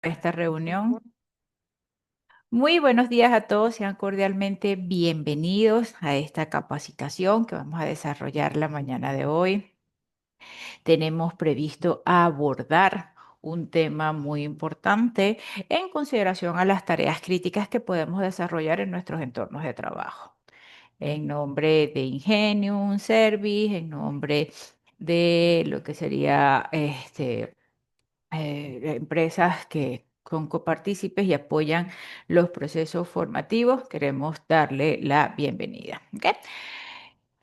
Esta reunión. Muy buenos días a todos, sean cordialmente bienvenidos a esta capacitación que vamos a desarrollar la mañana de hoy. Tenemos previsto abordar un tema muy importante en consideración a las tareas críticas que podemos desarrollar en nuestros entornos de trabajo. En nombre de Ingenium Service, en nombre de lo que sería empresas que son copartícipes y apoyan los procesos formativos, queremos darle la bienvenida. ¿Ok?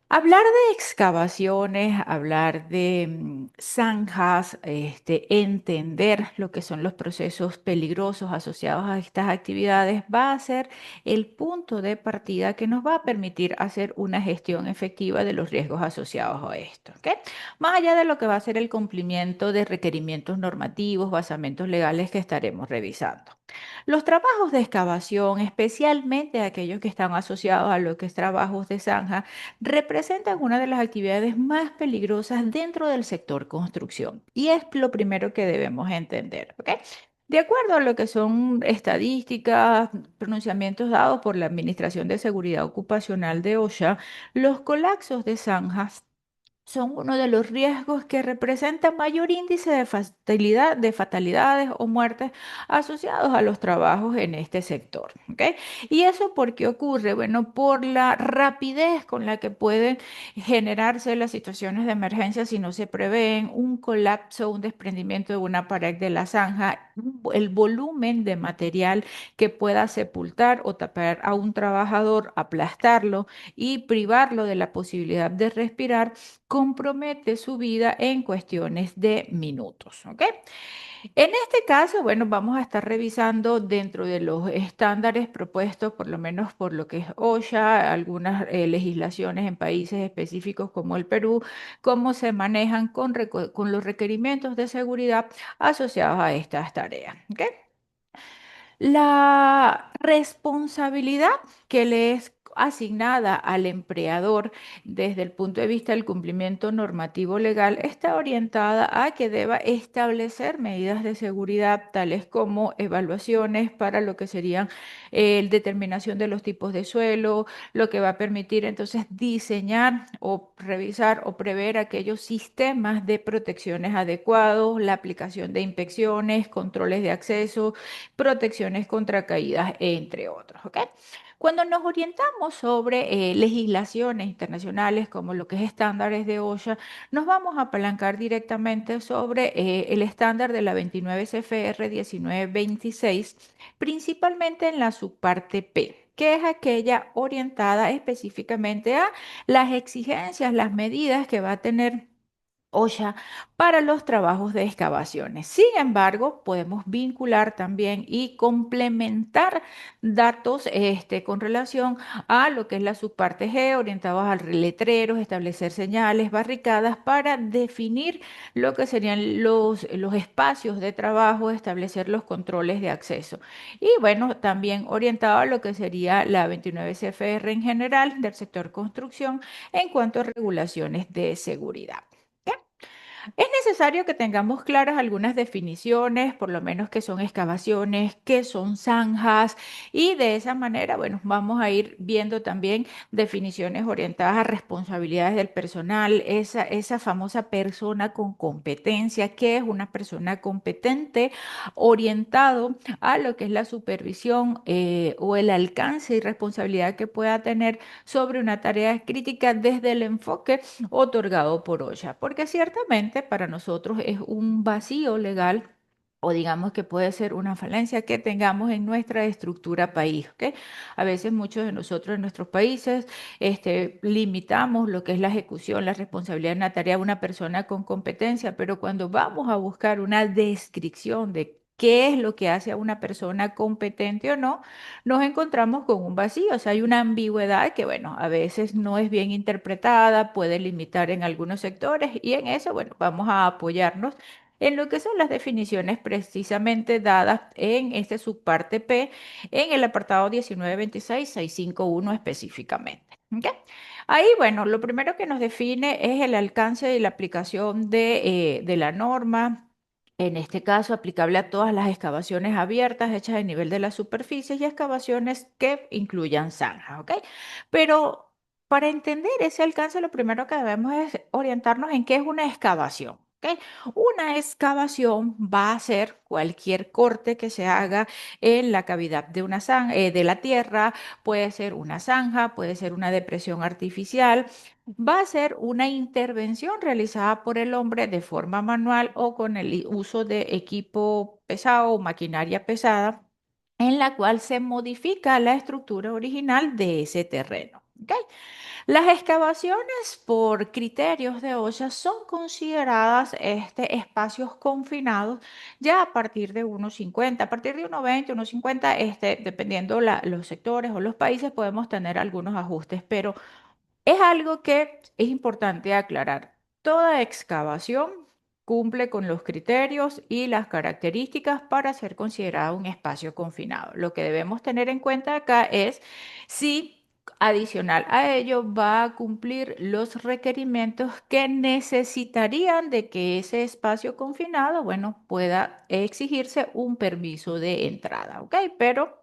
Hablar de excavaciones, hablar de zanjas, entender lo que son los procesos peligrosos asociados a estas actividades va a ser el punto de partida que nos va a permitir hacer una gestión efectiva de los riesgos asociados a esto. ¿Ok? Más allá de lo que va a ser el cumplimiento de requerimientos normativos, basamentos legales que estaremos revisando. Los trabajos de excavación, especialmente aquellos que están asociados a lo que es trabajos de zanja, representan una de las actividades más peligrosas dentro del sector construcción y es lo primero que debemos entender, ¿ok? De acuerdo a lo que son estadísticas, pronunciamientos dados por la Administración de Seguridad Ocupacional de OSHA, los colapsos de zanjas son uno de los riesgos que representan mayor índice de fatalidades o muertes asociados a los trabajos en este sector. ¿Ok? ¿Y eso por qué ocurre? Bueno, por la rapidez con la que pueden generarse las situaciones de emergencia si no se prevén, un colapso, un desprendimiento de una pared de la zanja, el volumen de material que pueda sepultar o tapar a un trabajador, aplastarlo y privarlo de la posibilidad de respirar compromete su vida en cuestiones de minutos, ¿ok? En este caso, bueno, vamos a estar revisando dentro de los estándares propuestos, por lo menos por lo que es OSHA, algunas legislaciones en países específicos como el Perú, cómo se manejan con los requerimientos de seguridad asociados a estas tareas, ¿ok? La responsabilidad que le es asignada al empleador desde el punto de vista del cumplimiento normativo legal está orientada a que deba establecer medidas de seguridad tales como evaluaciones para lo que serían determinación de los tipos de suelo, lo que va a permitir entonces diseñar o revisar o prever aquellos sistemas de protecciones adecuados, la aplicación de inspecciones, controles de acceso, protecciones contra caídas, entre otros. ¿Ok? Cuando nos orientamos sobre legislaciones internacionales como lo que es estándares de OSHA, nos vamos a apalancar directamente sobre el estándar de la 29 CFR 1926, principalmente en la subparte P, que es aquella orientada específicamente a las exigencias, las medidas que va a tener OSHA para los trabajos de excavaciones. Sin embargo, podemos vincular también y complementar datos con relación a lo que es la subparte G, orientados al letreros, establecer señales, barricadas para definir lo que serían los espacios de trabajo, establecer los controles de acceso. Y bueno, también orientado a lo que sería la 29 CFR en general del sector construcción en cuanto a regulaciones de seguridad. ¿Ok? Es necesario que tengamos claras algunas definiciones, por lo menos qué son excavaciones, qué son zanjas, y de esa manera, bueno, vamos a ir viendo también definiciones orientadas a responsabilidades del personal, esa famosa persona con competencia, qué es una persona competente orientado a lo que es la supervisión o el alcance y responsabilidad que pueda tener sobre una tarea crítica desde el enfoque otorgado por OSHA, porque ciertamente para nosotros es un vacío legal o digamos que puede ser una falencia que tengamos en nuestra estructura país, ¿ok? A veces muchos de nosotros en nuestros países limitamos lo que es la ejecución, la responsabilidad en la tarea de una persona con competencia, pero cuando vamos a buscar una descripción de qué es lo que hace a una persona competente o no, nos encontramos con un vacío, o sea, hay una ambigüedad que, bueno, a veces no es bien interpretada, puede limitar en algunos sectores y en eso, bueno, vamos a apoyarnos en lo que son las definiciones precisamente dadas en este subparte P, en el apartado 1926-651 específicamente. ¿Ok? Ahí, bueno, lo primero que nos define es el alcance y la aplicación de la norma En este caso, aplicable a todas las excavaciones abiertas hechas a nivel de las superficies y excavaciones que incluyan zanjas, ¿ok? Pero para entender ese alcance, lo primero que debemos es orientarnos en qué es una excavación, ¿ok? Una excavación va a ser cualquier corte que se haga en la cavidad de una zanja, de la tierra, puede ser una zanja, puede ser una depresión artificial, va a ser una intervención realizada por el hombre de forma manual o con el uso de equipo pesado o maquinaria pesada, en la cual se modifica la estructura original de ese terreno. ¿Ok? Las excavaciones por criterios de OSHA son consideradas espacios confinados ya a partir de 1,50, a partir de 1,20, 1,50, dependiendo los sectores o los países, podemos tener algunos ajustes, pero es algo que es importante aclarar. Toda excavación cumple con los criterios y las características para ser considerada un espacio confinado. Lo que debemos tener en cuenta acá es si adicional a ello va a cumplir los requerimientos que necesitarían de que ese espacio confinado, bueno, pueda exigirse un permiso de entrada, ¿ok? Pero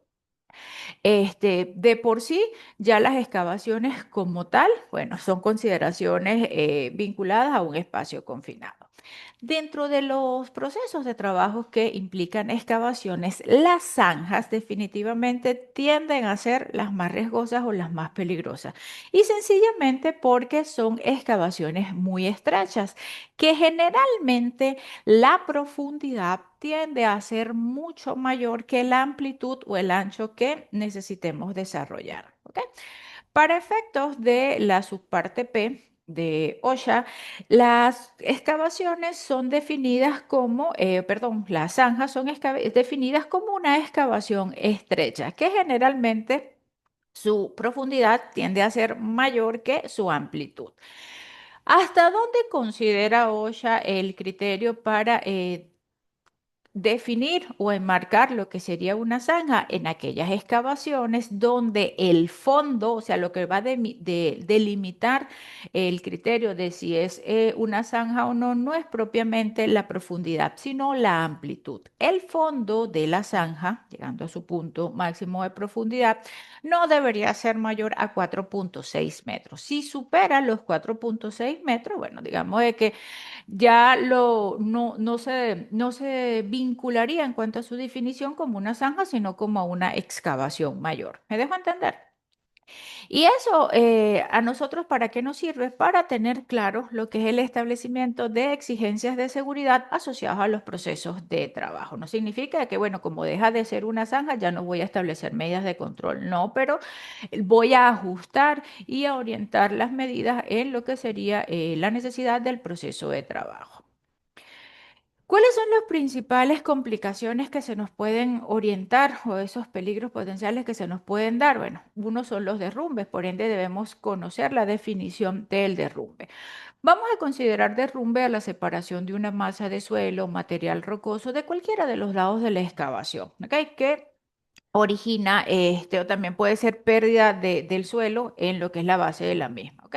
de por sí, ya las excavaciones como tal, bueno, son consideraciones vinculadas a un espacio confinado. Dentro de los procesos de trabajo que implican excavaciones, las zanjas definitivamente tienden a ser las más riesgosas o las más peligrosas. Y sencillamente porque son excavaciones muy estrechas, que generalmente la profundidad tiende a ser mucho mayor que la amplitud o el ancho que necesitemos desarrollar. ¿Ok? Para efectos de la subparte P de OSHA, las excavaciones son definidas como, perdón, las zanjas son definidas como una excavación estrecha, que generalmente su profundidad tiende a ser mayor que su amplitud. ¿Hasta dónde considera OSHA el criterio para definir o enmarcar lo que sería una zanja en aquellas excavaciones donde el fondo, o sea, lo que va a delimitar el criterio de si es una zanja o no, no es propiamente la profundidad, sino la amplitud? El fondo de la zanja, llegando a su punto máximo de profundidad, no debería ser mayor a 4,6 metros. Si supera los 4,6 metros, bueno, digamos de que ya no se vincularía en cuanto a su definición como una zanja, sino como una excavación mayor. ¿Me dejo entender? Y eso a nosotros, ¿para qué nos sirve? Para tener claro lo que es el establecimiento de exigencias de seguridad asociadas a los procesos de trabajo. No significa que, bueno, como deja de ser una zanja, ya no voy a establecer medidas de control. No, pero voy a ajustar y a orientar las medidas en lo que sería la necesidad del proceso de trabajo. ¿Cuáles son las principales complicaciones que se nos pueden orientar o esos peligros potenciales que se nos pueden dar? Bueno, uno son los derrumbes, por ende debemos conocer la definición del derrumbe. Vamos a considerar derrumbe a la separación de una masa de suelo, material rocoso de cualquiera de los lados de la excavación, ¿ok? Que origina, o también puede ser pérdida del suelo en lo que es la base de la misma, ¿ok?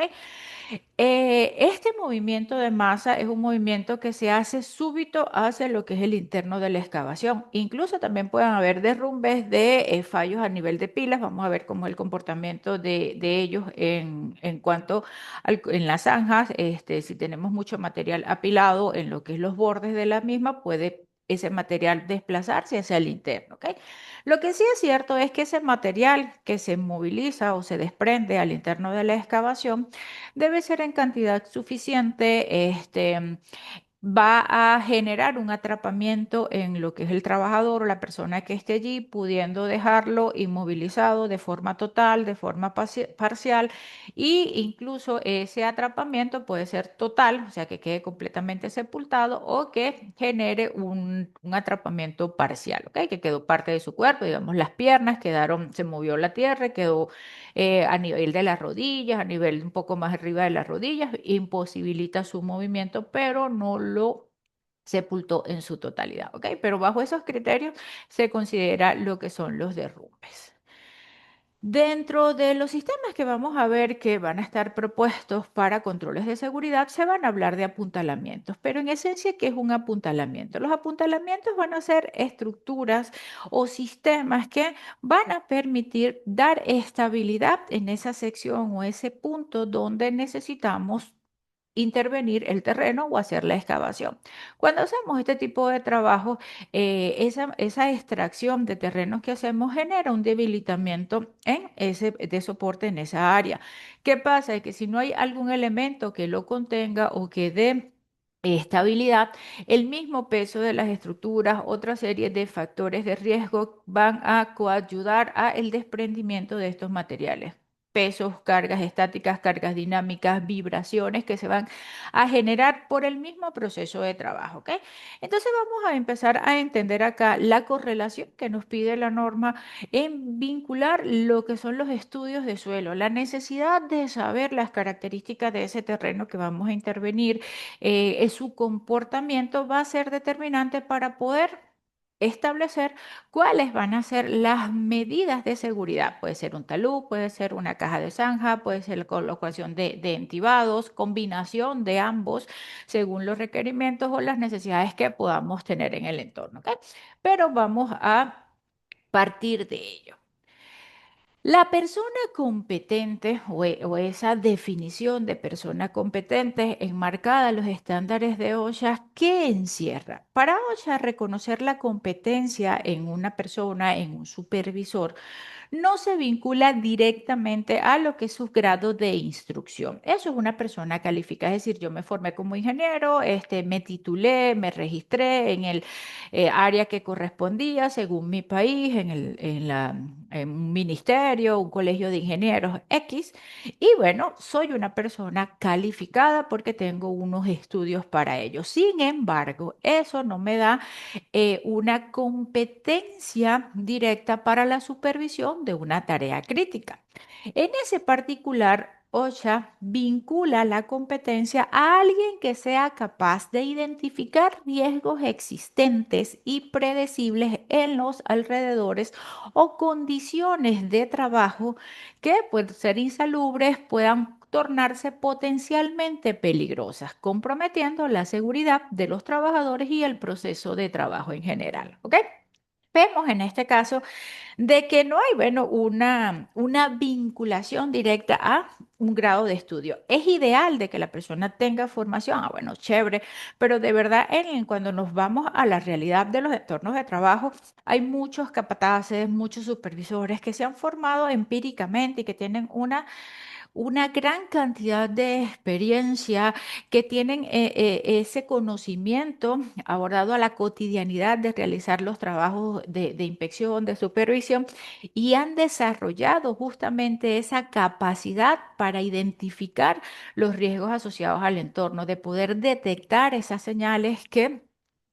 Este movimiento de masa es un movimiento que se hace súbito hacia lo que es el interno de la excavación. Incluso también pueden haber derrumbes de fallos a nivel de pilas. Vamos a ver cómo es el comportamiento de ellos en cuanto en las zanjas. Si tenemos mucho material apilado en lo que es los bordes de la misma, puede ese material desplazarse hacia el interno, ¿ok? Lo que sí es cierto es que ese material que se moviliza o se desprende al interno de la excavación debe ser en cantidad suficiente, va a generar un atrapamiento en lo que es el trabajador o la persona que esté allí, pudiendo dejarlo inmovilizado de forma total, de forma parcial, e incluso ese atrapamiento puede ser total, o sea, que quede completamente sepultado o que genere un atrapamiento parcial, ¿ok? Que quedó parte de su cuerpo, digamos, las piernas quedaron, se movió la tierra, quedó a nivel de las rodillas, a nivel un poco más arriba de las rodillas, imposibilita su movimiento, pero no lo sepultó en su totalidad, ¿ok? Pero bajo esos criterios se considera lo que son los derrumbes. Dentro de los sistemas que vamos a ver que van a estar propuestos para controles de seguridad, se van a hablar de apuntalamientos, pero en esencia, ¿qué es un apuntalamiento? Los apuntalamientos van a ser estructuras o sistemas que van a permitir dar estabilidad en esa sección o ese punto donde necesitamos intervenir el terreno o hacer la excavación. Cuando hacemos este tipo de trabajo, esa extracción de terrenos que hacemos genera un debilitamiento en ese de soporte en esa área. ¿Qué pasa? Es que si no hay algún elemento que lo contenga o que dé estabilidad, el mismo peso de las estructuras, otra serie de factores de riesgo van a coayudar a el desprendimiento de estos materiales. Pesos, cargas estáticas, cargas dinámicas, vibraciones que se van a generar por el mismo proceso de trabajo, ¿ok? Entonces vamos a empezar a entender acá la correlación que nos pide la norma en vincular lo que son los estudios de suelo, la necesidad de saber las características de ese terreno que vamos a intervenir, su comportamiento va a ser determinante para poder establecer cuáles van a ser las medidas de seguridad. Puede ser un talud, puede ser una caja de zanja, puede ser la colocación de entibados, combinación de ambos según los requerimientos o las necesidades que podamos tener en el entorno, ¿ok? Pero vamos a partir de ello. La persona competente o esa definición de persona competente enmarcada en los estándares de OSHA, ¿qué encierra? Para OSHA, reconocer la competencia en una persona, en un supervisor, no se vincula directamente a lo que es su grado de instrucción. Eso es una persona calificada, es decir, yo me formé como ingeniero, me titulé, me registré en el área que correspondía según mi país, en un ministerio, un colegio de ingenieros X, y bueno, soy una persona calificada porque tengo unos estudios para ello. Sin embargo, eso no me da una competencia directa para la supervisión de una tarea crítica. En ese particular, OSHA vincula la competencia a alguien que sea capaz de identificar riesgos existentes y predecibles en los alrededores o condiciones de trabajo que pueden ser insalubres, puedan tornarse potencialmente peligrosas, comprometiendo la seguridad de los trabajadores y el proceso de trabajo en general. ¿Ok? Vemos en este caso de que no hay, bueno, una vinculación directa a un grado de estudio. Es ideal de que la persona tenga formación, bueno, chévere, pero de verdad cuando nos vamos a la realidad de los entornos de trabajo, hay muchos capataces, muchos supervisores que se han formado empíricamente y que tienen una gran cantidad de experiencia, que tienen ese conocimiento abordado a la cotidianidad de realizar los trabajos de inspección, de supervisión, y han desarrollado justamente esa capacidad para identificar los riesgos asociados al entorno, de poder detectar esas señales que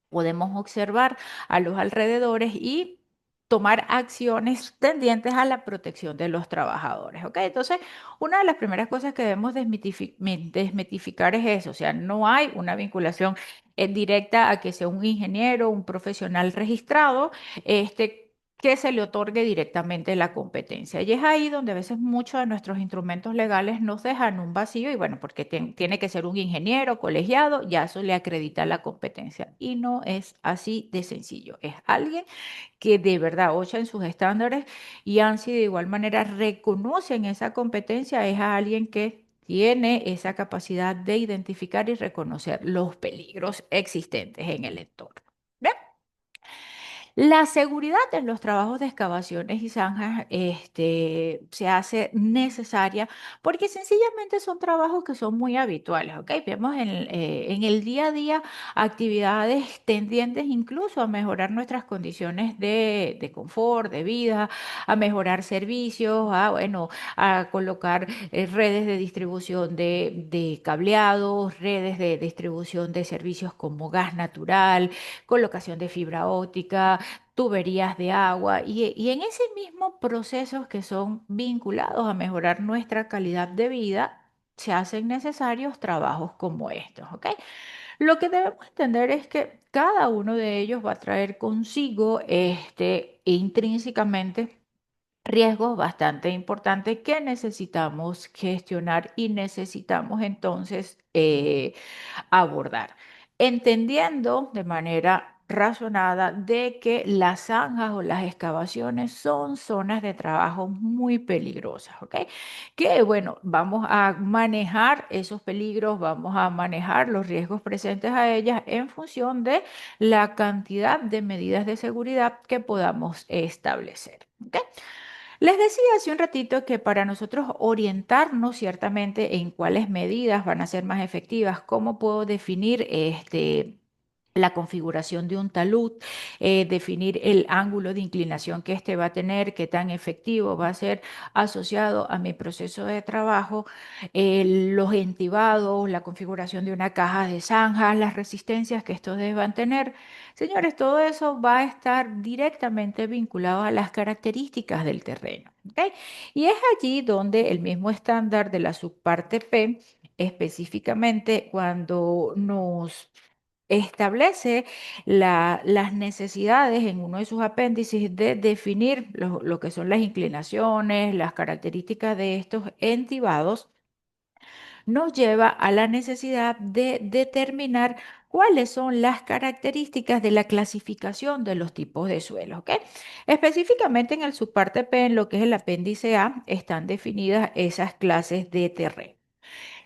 podemos observar a los alrededores y tomar acciones tendientes a la protección de los trabajadores, ¿ok? Entonces, una de las primeras cosas que debemos desmitificar es eso, o sea, no hay una vinculación directa a que sea un ingeniero, un profesional registrado, que se le otorgue directamente la competencia. Y es ahí donde a veces muchos de nuestros instrumentos legales nos dejan un vacío y bueno, porque tiene que ser un ingeniero colegiado, ya eso le acredita la competencia. Y no es así de sencillo. Es alguien que de verdad OSHA en sus estándares y ANSI de igual manera reconocen esa competencia, es a alguien que tiene esa capacidad de identificar y reconocer los peligros existentes en el entorno. ¿Bien? La seguridad en los trabajos de excavaciones y zanjas, se hace necesaria porque sencillamente son trabajos que son muy habituales, ¿ok? Vemos en el día a día actividades tendientes incluso a mejorar nuestras condiciones de confort, de vida, a mejorar servicios, bueno, a colocar redes de distribución de cableados, redes de distribución de servicios como gas natural, colocación de fibra óptica, tuberías de agua y en ese mismo procesos que son vinculados a mejorar nuestra calidad de vida, se hacen necesarios trabajos como estos, ¿ok? Lo que debemos entender es que cada uno de ellos va a traer consigo intrínsecamente riesgos bastante importantes que necesitamos gestionar y necesitamos entonces abordar, entendiendo de manera razonada de que las zanjas o las excavaciones son zonas de trabajo muy peligrosas, ¿ok? Que bueno, vamos a manejar esos peligros, vamos a manejar los riesgos presentes a ellas en función de la cantidad de medidas de seguridad que podamos establecer, ¿ok? Les decía hace un ratito que para nosotros orientarnos ciertamente en cuáles medidas van a ser más efectivas, cómo puedo definir la configuración de un talud, definir el ángulo de inclinación que éste va a tener, qué tan efectivo va a ser asociado a mi proceso de trabajo, los entibados, la configuración de una caja de zanjas, las resistencias que estos deban tener. Señores, todo eso va a estar directamente vinculado a las características del terreno, ¿ok? Y es allí donde el mismo estándar de la subparte P, específicamente cuando nos establece las necesidades en uno de sus apéndices de definir lo que son las inclinaciones, las características de estos entibados, nos lleva a la necesidad de determinar cuáles son las características de la clasificación de los tipos de suelos, ¿ok? Específicamente en el subparte P, en lo que es el apéndice A, están definidas esas clases de terreno.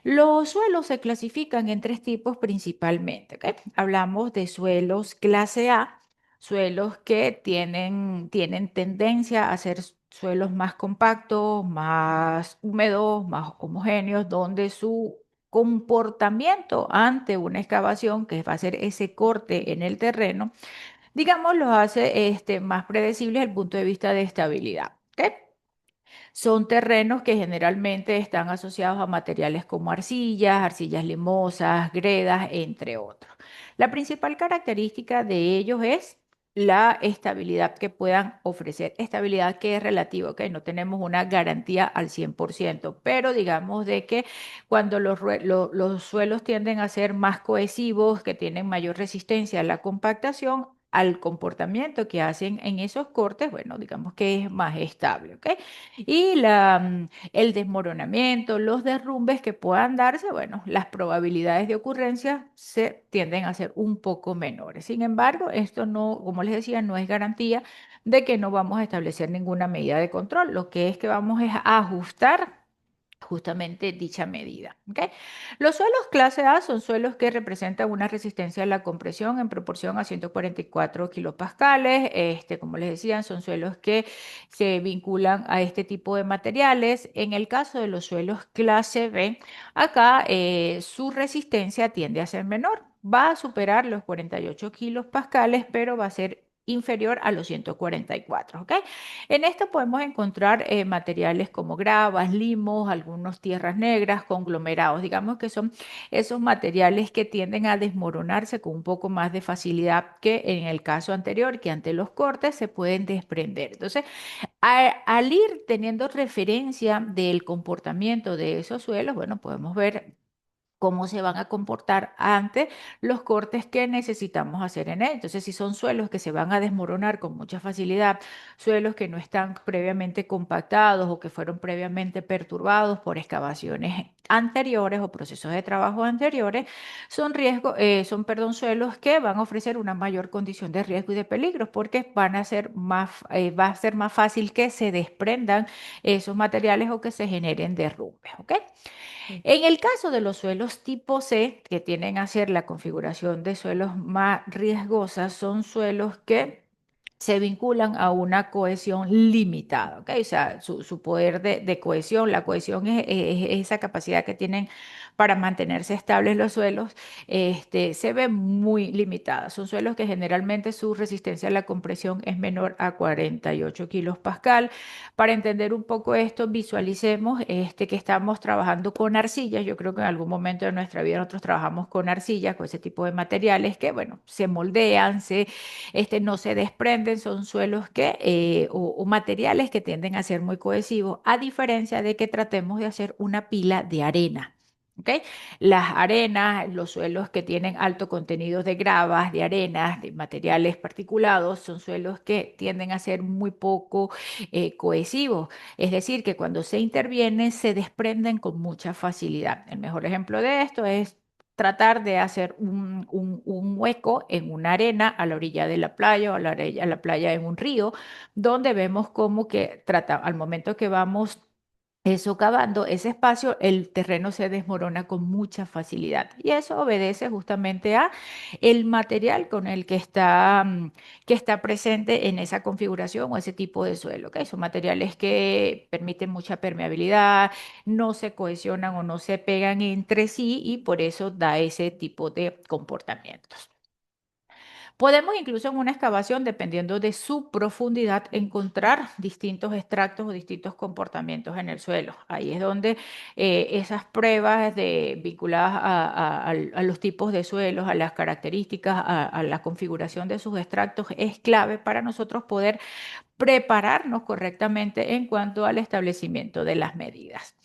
Los suelos se clasifican en tres tipos principalmente, ¿ok? Hablamos de suelos clase A, suelos que tienen tendencia a ser suelos más compactos, más húmedos, más homogéneos, donde su comportamiento ante una excavación, que va a ser ese corte en el terreno, digamos, los hace más predecibles desde el punto de vista de estabilidad. ¿Ok? Son terrenos que generalmente están asociados a materiales como arcillas, arcillas limosas, gredas, entre otros. La principal característica de ellos es la estabilidad que puedan ofrecer. Estabilidad que es relativa, ¿ok? No tenemos una garantía al 100%, pero digamos de que cuando los suelos tienden a ser más cohesivos, que tienen mayor resistencia a la compactación, al comportamiento que hacen en esos cortes, bueno, digamos que es más estable, ¿ok? Y el desmoronamiento, los derrumbes que puedan darse, bueno, las probabilidades de ocurrencia se tienden a ser un poco menores. Sin embargo, esto no, como les decía, no es garantía de que no vamos a establecer ninguna medida de control. Lo que es que vamos es a ajustar justamente dicha medida. ¿Ok? Los suelos clase A son suelos que representan una resistencia a la compresión en proporción a 144 kilopascales. Como les decía, son suelos que se vinculan a este tipo de materiales. En el caso de los suelos clase B, acá su resistencia tiende a ser menor. Va a superar los 48 kilos pascales, pero va a ser inferior a los 144, ¿ok? En esto podemos encontrar materiales como gravas, limos, algunos tierras negras, conglomerados. Digamos que son esos materiales que tienden a desmoronarse con un poco más de facilidad que en el caso anterior, que ante los cortes se pueden desprender. Entonces, al ir teniendo referencia del comportamiento de esos suelos, bueno, podemos ver cómo se van a comportar ante los cortes que necesitamos hacer en él. Entonces, si son suelos que se van a desmoronar con mucha facilidad, suelos que no están previamente compactados o que fueron previamente perturbados por excavaciones anteriores o procesos de trabajo anteriores, son suelos que van a ofrecer una mayor condición de riesgo y de peligro porque va a ser más fácil que se desprendan esos materiales o que se generen derrumbes, ¿ok? En el caso de los suelos tipo C, que tienden a ser la configuración de suelos más riesgosas, son suelos que se vinculan a una cohesión limitada, ¿ok? O sea, su poder de cohesión, la cohesión es esa capacidad que tienen para mantenerse estables los suelos, se ve muy limitada. Son suelos que generalmente su resistencia a la compresión es menor a 48 kilos pascal. Para entender un poco esto, visualicemos que estamos trabajando con arcillas. Yo creo que en algún momento de nuestra vida nosotros trabajamos con arcillas, con ese tipo de materiales que, bueno, se moldean, no se desprenden, son suelos o materiales que tienden a ser muy cohesivos, a diferencia de que tratemos de hacer una pila de arena. ¿ok? Las arenas, los suelos que tienen alto contenido de gravas, de arenas, de materiales particulados, son suelos que tienden a ser muy poco cohesivos. Es decir, que cuando se interviene se desprenden con mucha facilidad. El mejor ejemplo de esto es tratar de hacer un hueco en una arena a la orilla de la playa o a la playa en un río, donde vemos como que al momento que vamos socavando ese espacio, el terreno se desmorona con mucha facilidad. Y eso obedece justamente a el material con el que está presente en esa configuración o ese tipo de suelo. ¿Ok? Son materiales que permiten mucha permeabilidad, no se cohesionan o no se pegan entre sí y por eso da ese tipo de comportamientos. Podemos incluso en una excavación, dependiendo de su profundidad, encontrar distintos extractos o distintos comportamientos en el suelo. Ahí es donde esas pruebas vinculadas a los tipos de suelos, a las características, a la configuración de sus extractos, es clave para nosotros poder prepararnos correctamente en cuanto al establecimiento de las medidas.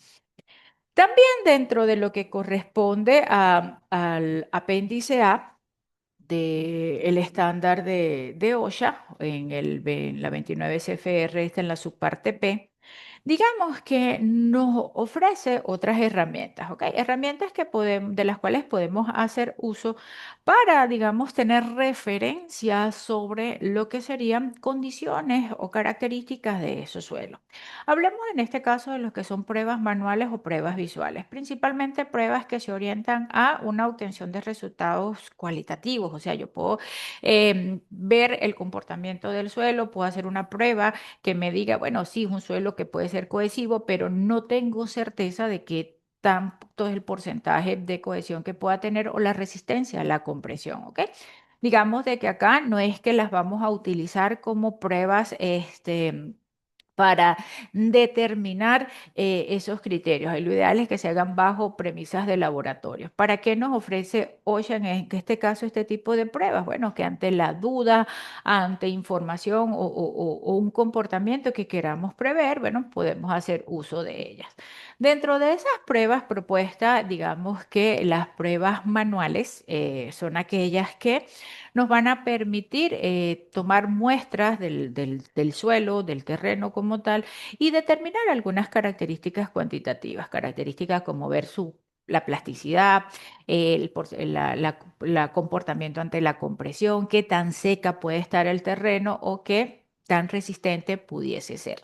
También dentro de lo que corresponde al apéndice A, del estándar de OSHA en la 29 CFR, está en la subparte P, digamos que nos ofrece otras herramientas, ¿ok? Herramientas de las cuales podemos hacer uso para, digamos, tener referencias sobre lo que serían condiciones o características de esos suelos. Hablemos en este caso de los que son pruebas manuales o pruebas visuales, principalmente pruebas que se orientan a una obtención de resultados cualitativos. O sea, yo puedo ver el comportamiento del suelo, puedo hacer una prueba que me diga, bueno, sí, es un suelo que puede ser cohesivo, pero no tengo certeza de qué tanto es el porcentaje de cohesión que pueda tener o la resistencia a la compresión, ¿ok? Digamos de que acá no es que las vamos a utilizar como pruebas, para determinar esos criterios. Y lo ideal es que se hagan bajo premisas de laboratorio. ¿Para qué nos ofrece Ocean en este caso este tipo de pruebas? Bueno, que ante la duda, ante información o un comportamiento que queramos prever, bueno, podemos hacer uso de ellas. Dentro de esas pruebas propuestas, digamos que las pruebas manuales son aquellas que nos van a permitir tomar muestras del suelo, del terreno como tal, y determinar algunas características cuantitativas, características como ver la plasticidad, la comportamiento ante la compresión, qué tan seca puede estar el terreno o qué tan resistente pudiese ser.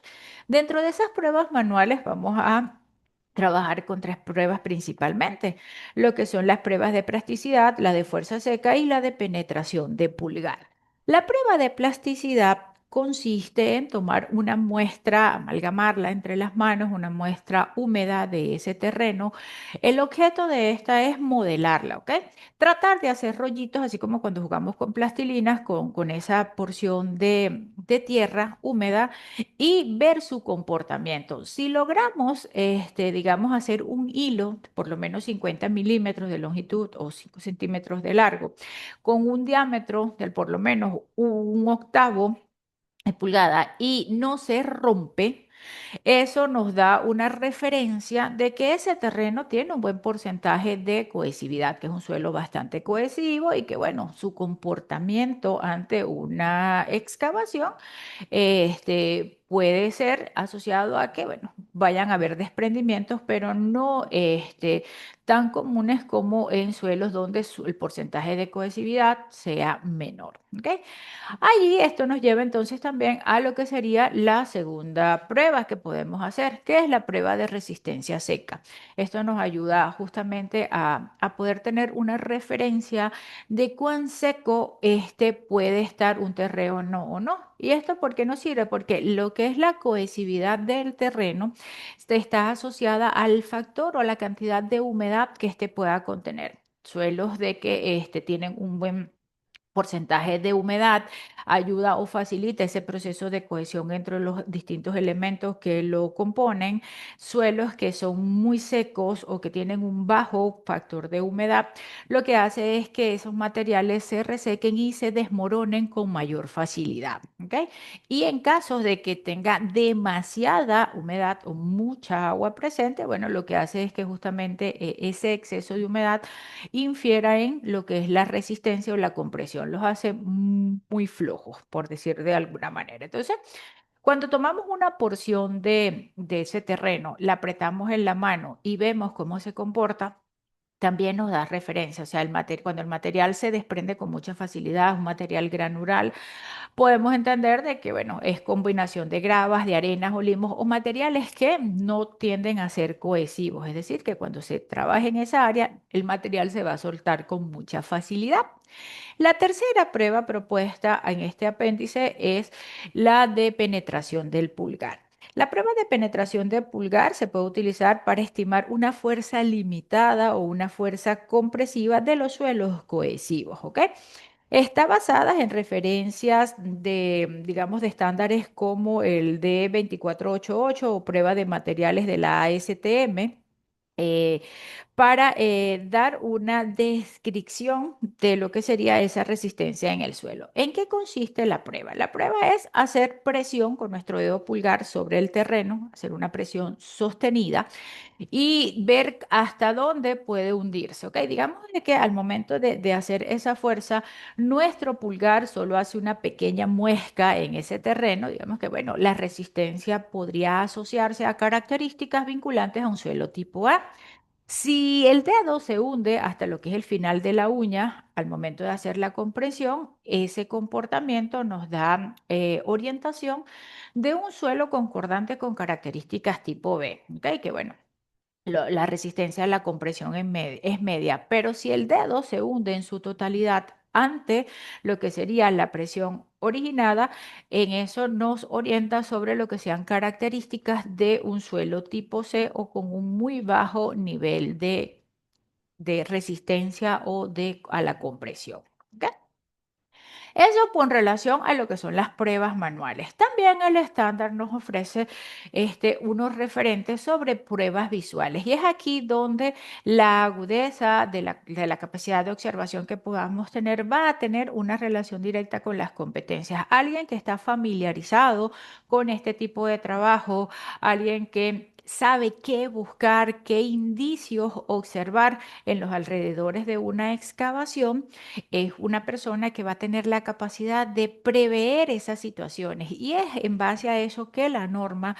Dentro de esas pruebas manuales vamos a trabajar con tres pruebas principalmente, lo que son las pruebas de plasticidad, la de fuerza seca y la de penetración de pulgar. La prueba de plasticidad consiste en tomar una muestra, amalgamarla entre las manos, una muestra húmeda de ese terreno. El objeto de esta es modelarla, ¿ok? Tratar de hacer rollitos, así como cuando jugamos con plastilinas, con esa porción de tierra húmeda y ver su comportamiento. Si logramos, digamos, hacer un hilo, por lo menos 50 milímetros de longitud o 5 centímetros de largo, con un diámetro del por lo menos un octavo de pulgada y no se rompe, eso nos da una referencia de que ese terreno tiene un buen porcentaje de cohesividad, que es un suelo bastante cohesivo y que, bueno, su comportamiento ante una excavación puede ser asociado a que, bueno, vayan a haber desprendimientos, pero no tan comunes como en suelos donde el porcentaje de cohesividad sea menor. ¿Ok? Allí esto nos lleva entonces también a lo que sería la segunda prueba que podemos hacer, que es la prueba de resistencia seca. Esto nos ayuda justamente a poder tener una referencia de cuán seco puede estar un terreno o no. ¿Y esto por qué nos sirve? Porque lo que es la cohesividad del terreno está asociada al factor o a la cantidad de humedad que éste pueda contener. Suelos de que tienen un buen porcentaje de humedad, ayuda o facilita ese proceso de cohesión entre los distintos elementos que lo componen. Suelos que son muy secos o que tienen un bajo factor de humedad, lo que hace es que esos materiales se resequen y se desmoronen con mayor facilidad. ¿Ok? Y en casos de que tenga demasiada humedad o mucha agua presente, bueno, lo que hace es que justamente ese exceso de humedad infiera en lo que es la resistencia o la compresión. Los hace muy flojos, por decir de alguna manera. Entonces, cuando tomamos una porción de ese terreno, la apretamos en la mano y vemos cómo se comporta, también nos da referencia. O sea, cuando el material se desprende con mucha facilidad, es un material granular, podemos entender de que, bueno, es combinación de gravas, de arenas o limos o materiales que no tienden a ser cohesivos. Es decir, que cuando se trabaja en esa área, el material se va a soltar con mucha facilidad. La tercera prueba propuesta en este apéndice es la de penetración del pulgar. La prueba de penetración del pulgar se puede utilizar para estimar una fuerza limitada o una fuerza compresiva de los suelos cohesivos, ¿ok? Está basada en referencias de, digamos, de estándares como el D2488 o prueba de materiales de la ASTM. eh, para dar una descripción de lo que sería esa resistencia en el suelo. ¿En qué consiste la prueba? La prueba es hacer presión con nuestro dedo pulgar sobre el terreno, hacer una presión sostenida y ver hasta dónde puede hundirse, ¿ok? Digamos de que al momento de hacer esa fuerza, nuestro pulgar solo hace una pequeña muesca en ese terreno, digamos que, bueno, la resistencia podría asociarse a características vinculantes a un suelo tipo A. Si el dedo se hunde hasta lo que es el final de la uña, al momento de hacer la compresión, ese comportamiento nos da orientación de un suelo concordante con características tipo B, ¿ok? Que bueno, la resistencia a la compresión es media, pero si el dedo se hunde en su totalidad ante lo que sería la presión originada, en eso nos orienta sobre lo que sean características de un suelo tipo C o con un muy bajo nivel de resistencia o a la compresión. ¿Ok? Eso con relación a lo que son las pruebas manuales. También el estándar nos ofrece unos referentes sobre pruebas visuales y es aquí donde la agudeza de la capacidad de observación que podamos tener va a tener una relación directa con las competencias. Alguien que está familiarizado con este tipo de trabajo, alguien que sabe qué buscar, qué indicios observar en los alrededores de una excavación, es una persona que va a tener la capacidad de prever esas situaciones y es en base a eso que la norma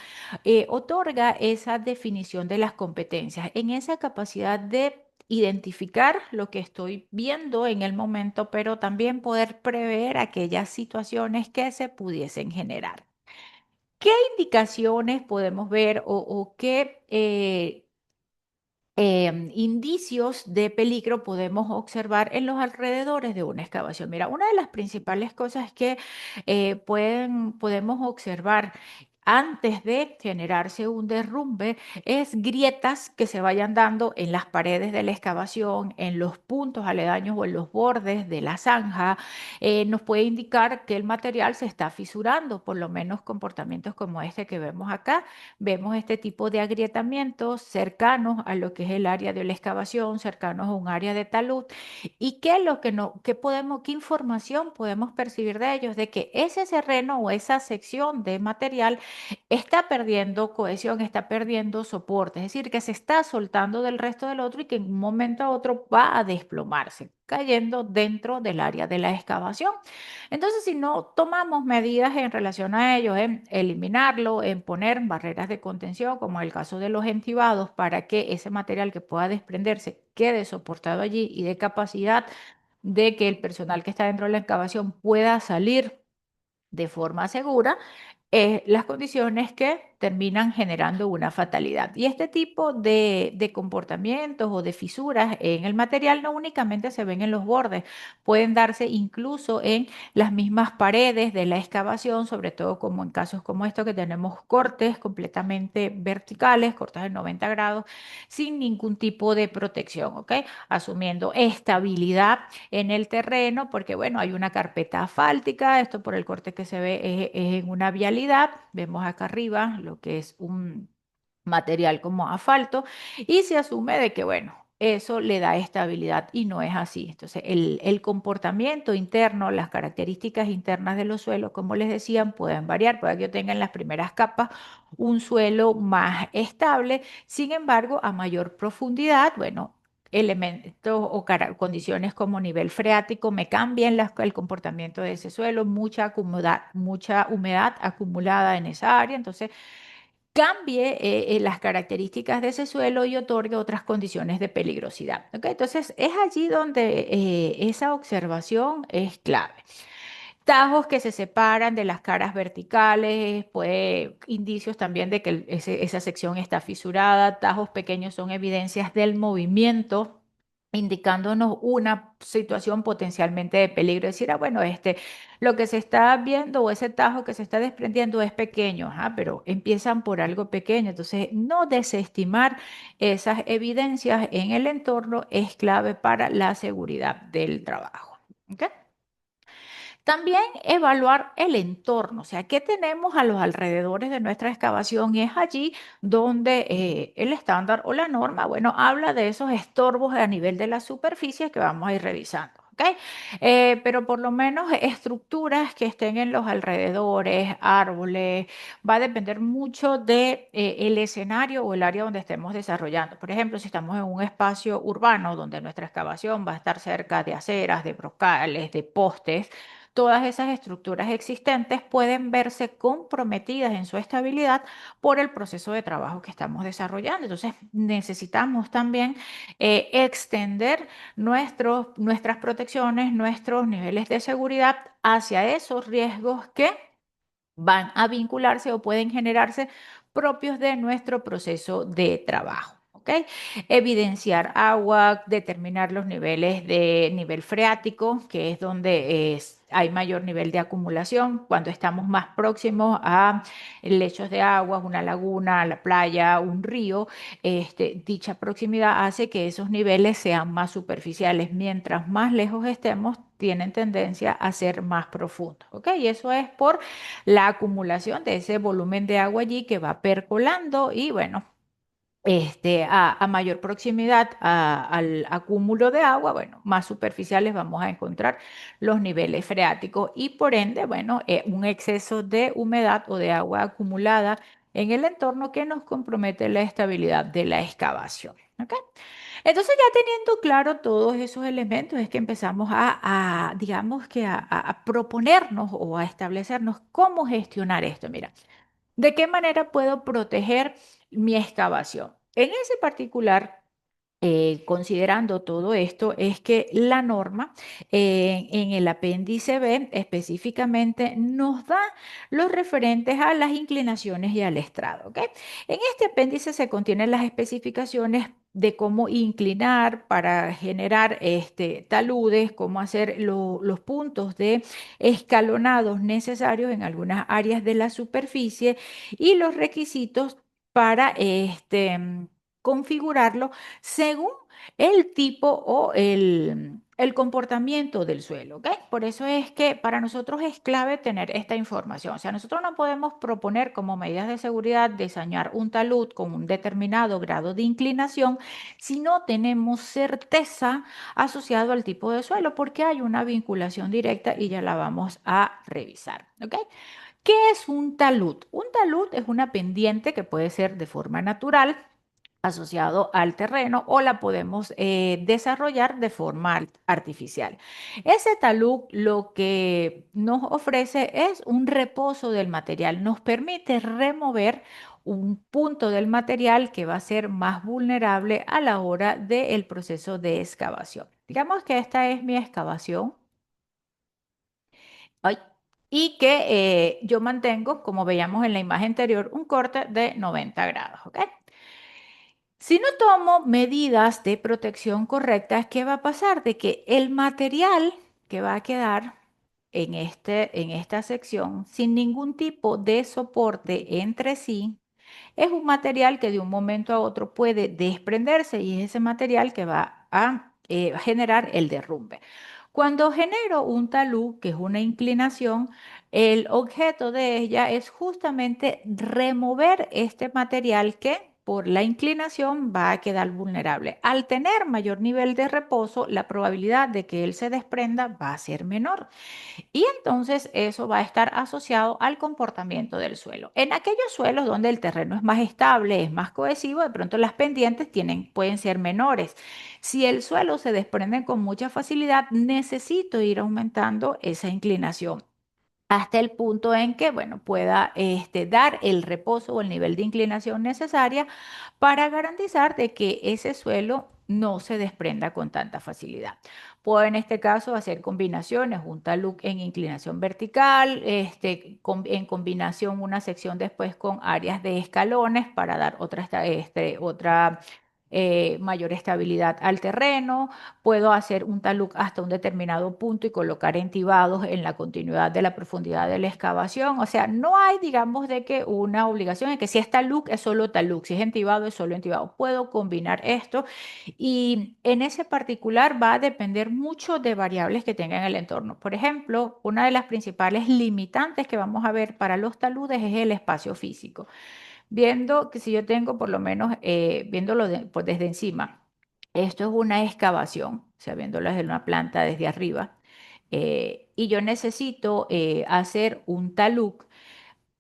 otorga esa definición de las competencias, en esa capacidad de identificar lo que estoy viendo en el momento, pero también poder prever aquellas situaciones que se pudiesen generar. ¿Qué indicaciones podemos ver o qué indicios de peligro podemos observar en los alrededores de una excavación? Mira, una de las principales cosas que podemos observar antes de generarse un derrumbe es grietas que se vayan dando en las paredes de la excavación, en los puntos aledaños o en los bordes de la zanja. Nos puede indicar que el material se está fisurando, por lo menos comportamientos como este que vemos acá. Vemos este tipo de agrietamientos cercanos a lo que es el área de la excavación, cercanos a un área de talud. ¿Y qué es lo que no, qué podemos, qué información podemos percibir de ellos? De que ese terreno o esa sección de material está perdiendo cohesión, está perdiendo soporte, es decir, que se está soltando del resto del otro y que en un momento a otro va a desplomarse, cayendo dentro del área de la excavación. Entonces, si no tomamos medidas en relación a ello, en eliminarlo, en poner barreras de contención, como en el caso de los entibados, para que ese material que pueda desprenderse quede soportado allí y de capacidad de que el personal que está dentro de la excavación pueda salir de forma segura, las condiciones que terminan generando una fatalidad. Y este tipo de comportamientos o de fisuras en el material no únicamente se ven en los bordes, pueden darse incluso en las mismas paredes de la excavación, sobre todo como en casos como estos que tenemos cortes completamente verticales, cortes de 90 grados, sin ningún tipo de protección, ¿ok? Asumiendo estabilidad en el terreno, porque bueno, hay una carpeta asfáltica, esto por el corte que se ve es en una vialidad, vemos acá arriba lo que es un material como asfalto y se asume de que bueno, eso le da estabilidad y no es así. Entonces, el comportamiento interno, las características internas de los suelos, como les decían, pueden variar. Puede que yo tenga en las primeras capas un suelo más estable, sin embargo, a mayor profundidad, bueno, elementos o condiciones como nivel freático me cambian el comportamiento de ese suelo, mucha humedad acumulada en esa área, entonces cambie las características de ese suelo y otorgue otras condiciones de peligrosidad. ¿Ok? Entonces es allí donde esa observación es clave. Tajos que se separan de las caras verticales, puede indicios también de que esa sección está fisurada. Tajos pequeños son evidencias del movimiento, indicándonos una situación potencialmente de peligro. Decir, ah, bueno, lo que se está viendo o ese tajo que se está desprendiendo es pequeño, ajá, pero empiezan por algo pequeño. Entonces, no desestimar esas evidencias en el entorno es clave para la seguridad del trabajo. ¿Ok? También evaluar el entorno, o sea, qué tenemos a los alrededores de nuestra excavación y es allí donde el estándar o la norma, bueno, habla de esos estorbos a nivel de la superficie que vamos a ir revisando. ¿Ok? Pero por lo menos estructuras que estén en los alrededores, árboles, va a depender mucho de el escenario o el área donde estemos desarrollando. Por ejemplo, si estamos en un espacio urbano donde nuestra excavación va a estar cerca de aceras, de brocales, de postes, todas esas estructuras existentes pueden verse comprometidas en su estabilidad por el proceso de trabajo que estamos desarrollando. Entonces, necesitamos también extender nuestras protecciones, nuestros niveles de seguridad hacia esos riesgos que van a vincularse o pueden generarse propios de nuestro proceso de trabajo. ¿Ok? Evidenciar agua, determinar los niveles de nivel freático, que es donde hay mayor nivel de acumulación, cuando estamos más próximos a lechos de agua, una laguna, la playa, un río, dicha proximidad hace que esos niveles sean más superficiales. Mientras más lejos estemos, tienen tendencia a ser más profundos. ¿Ok? Y eso es por la acumulación de ese volumen de agua allí que va percolando y bueno, a mayor proximidad al acúmulo de agua, bueno, más superficiales vamos a encontrar los niveles freáticos y por ende, bueno, un exceso de humedad o de agua acumulada en el entorno que nos compromete la estabilidad de la excavación. ¿Ok? Entonces ya teniendo claro todos esos elementos es que empezamos digamos que a proponernos o a establecernos cómo gestionar esto. Mira, ¿de qué manera puedo proteger mi excavación? En ese particular, considerando todo esto, es que la norma en el apéndice B específicamente nos da los referentes a las inclinaciones y al estrado. ¿Ok? En este apéndice se contienen las especificaciones de cómo inclinar para generar taludes, cómo hacer los puntos de escalonados necesarios en algunas áreas de la superficie y los requisitos para configurarlo según el tipo o el comportamiento del suelo, ¿ok? Por eso es que para nosotros es clave tener esta información. O sea, nosotros no podemos proponer como medidas de seguridad diseñar un talud con un determinado grado de inclinación si no tenemos certeza asociado al tipo de suelo, porque hay una vinculación directa y ya la vamos a revisar, ¿ok? ¿Qué es un talud? Un talud es una pendiente que puede ser de forma natural asociado al terreno o la podemos desarrollar de forma artificial. Ese talud lo que nos ofrece es un reposo del material, nos permite remover un punto del material que va a ser más vulnerable a la hora del proceso de excavación. Digamos que esta es mi excavación. Ay. y que yo mantengo, como veíamos en la imagen anterior, un corte de 90 grados, ¿ok? Si no tomo medidas de protección correctas, ¿qué va a pasar? De que el material que va a quedar en esta sección, sin ningún tipo de soporte entre sí, es un material que de un momento a otro puede desprenderse y es ese material que va a generar el derrumbe. Cuando genero un talud, que es una inclinación, el objeto de ella es justamente remover este material que por la inclinación va a quedar vulnerable. Al tener mayor nivel de reposo, la probabilidad de que él se desprenda va a ser menor. Y entonces eso va a estar asociado al comportamiento del suelo. En aquellos suelos donde el terreno es más estable, es más cohesivo, de pronto las pendientes pueden ser menores. Si el suelo se desprende con mucha facilidad, necesito ir aumentando esa inclinación hasta el punto en que, bueno, pueda dar el reposo o el nivel de inclinación necesaria para garantizar de que ese suelo no se desprenda con tanta facilidad. Puedo en este caso hacer combinaciones, un talud en inclinación vertical, en combinación una sección después con áreas de escalones para dar otra mayor estabilidad al terreno. Puedo hacer un talud hasta un determinado punto y colocar entibados en la continuidad de la profundidad de la excavación. O sea, no hay, digamos, de que una obligación de que si es talud es solo talud, si es entibado es solo entibado. Puedo combinar esto y en ese particular va a depender mucho de variables que tenga en el entorno. Por ejemplo, una de las principales limitantes que vamos a ver para los taludes es el espacio físico. Viendo que si yo tengo por lo menos, viéndolo desde encima, esto es una excavación, o sea, viéndolo desde una planta desde arriba, y yo necesito hacer un talud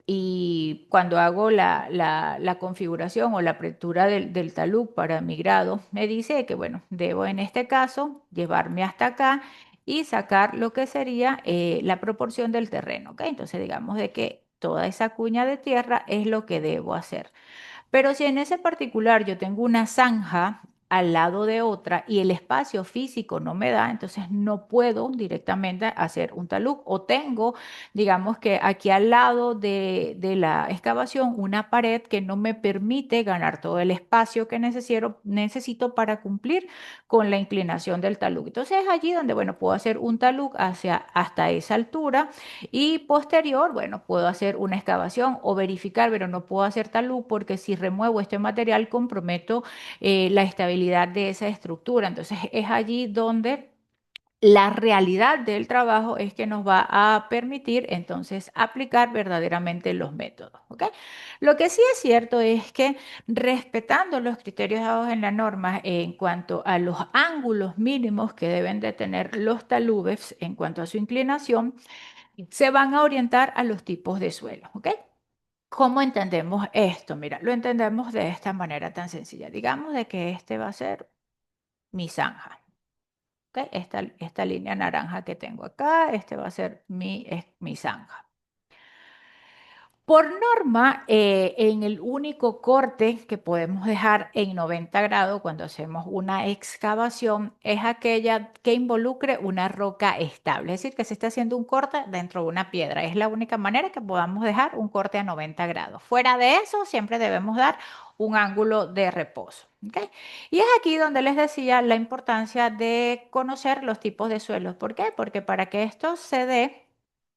y cuando hago la configuración o la apertura del talud para mi grado, me dice que, bueno, debo en este caso llevarme hasta acá y sacar lo que sería la proporción del terreno, ¿ok? Entonces digamos de que toda esa cuña de tierra es lo que debo hacer. Pero si en ese particular yo tengo una zanja al lado de otra y el espacio físico no me da, entonces no puedo directamente hacer un talud. O tengo, digamos que aquí al lado de la excavación, una pared que no me permite ganar todo el espacio que necesito para cumplir con la inclinación del talud. Entonces es allí donde, bueno, puedo hacer un talud hasta esa altura y posterior, bueno, puedo hacer una excavación o verificar, pero no puedo hacer talud porque si remuevo este material comprometo la estabilidad de esa estructura. Entonces es allí donde la realidad del trabajo es que nos va a permitir entonces aplicar verdaderamente los métodos, ¿ok? Lo que sí es cierto es que respetando los criterios dados en la norma en cuanto a los ángulos mínimos que deben de tener los taludes en cuanto a su inclinación, se van a orientar a los tipos de suelo, ¿ok? ¿Cómo entendemos esto? Mira, lo entendemos de esta manera tan sencilla. Digamos de que este va a ser mi zanja, ¿ok? Esta línea naranja que tengo acá, este va a ser mi zanja. Por norma, en el único corte que podemos dejar en 90 grados cuando hacemos una excavación es aquella que involucre una roca estable, es decir, que se está haciendo un corte dentro de una piedra. Es la única manera que podamos dejar un corte a 90 grados. Fuera de eso, siempre debemos dar un ángulo de reposo. ¿Ok? Y es aquí donde les decía la importancia de conocer los tipos de suelos. ¿Por qué? Porque para que esto se dé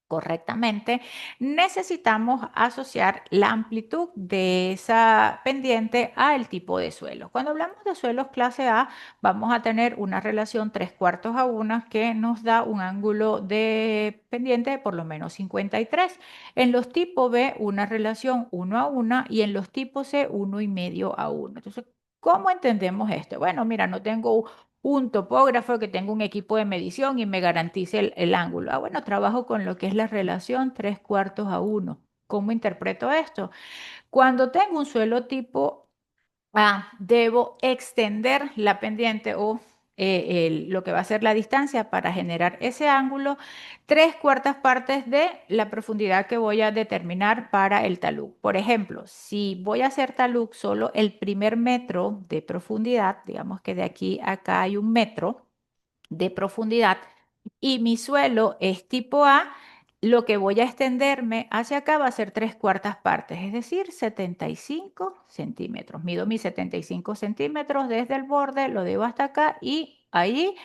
correctamente, necesitamos asociar la amplitud de esa pendiente al tipo de suelo. Cuando hablamos de suelos clase A, vamos a tener una relación 3/4 a 1 que nos da un ángulo de pendiente de por lo menos 53. En los tipos B, una relación 1/1 y en los tipos C, 1,5/1. Entonces, ¿cómo entendemos esto? Bueno, mira, no tengo un topógrafo que tenga un equipo de medición y me garantice el ángulo. Ah, bueno, trabajo con lo que es la relación 3/4 a 1. ¿Cómo interpreto esto? Cuando tengo un suelo tipo debo extender la pendiente o lo que va a ser la distancia para generar ese ángulo, 3/4 partes de la profundidad que voy a determinar para el talud. Por ejemplo, si voy a hacer talud solo el primer metro de profundidad, digamos que de aquí a acá hay 1 metro de profundidad y mi suelo es tipo A, lo que voy a extenderme hacia acá va a ser 3/4 partes, es decir, 75 centímetros. Mido mis 75 centímetros desde el borde, lo dejo hasta acá y ahí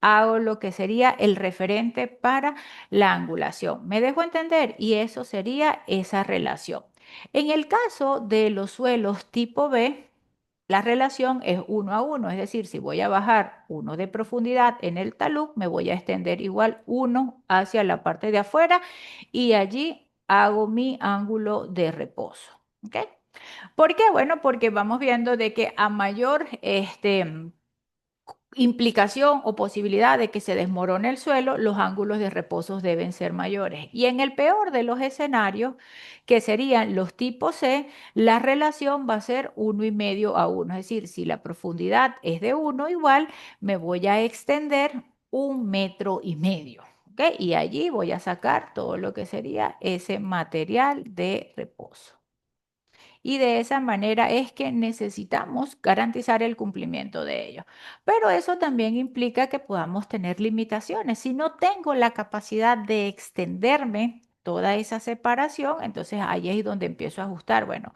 hago lo que sería el referente para la angulación. ¿Me dejo entender? Y eso sería esa relación. En el caso de los suelos tipo B, la relación es 1 a 1, es decir, si voy a bajar 1 de profundidad en el talud, me voy a extender igual 1 hacia la parte de afuera y allí hago mi ángulo de reposo. ¿Ok? ¿Por qué? Bueno, porque vamos viendo de que a mayor implicación o posibilidad de que se desmorone el suelo, los ángulos de reposo deben ser mayores. Y en el peor de los escenarios, que serían los tipos C, la relación va a ser 1,5 a 1. Es decir, si la profundidad es de 1 igual, me voy a extender 1,5 metros. ¿Ok? Y allí voy a sacar todo lo que sería ese material de reposo. Y de esa manera es que necesitamos garantizar el cumplimiento de ellos. Pero eso también implica que podamos tener limitaciones. Si no tengo la capacidad de extenderme toda esa separación, entonces ahí es donde empiezo a ajustar. Bueno,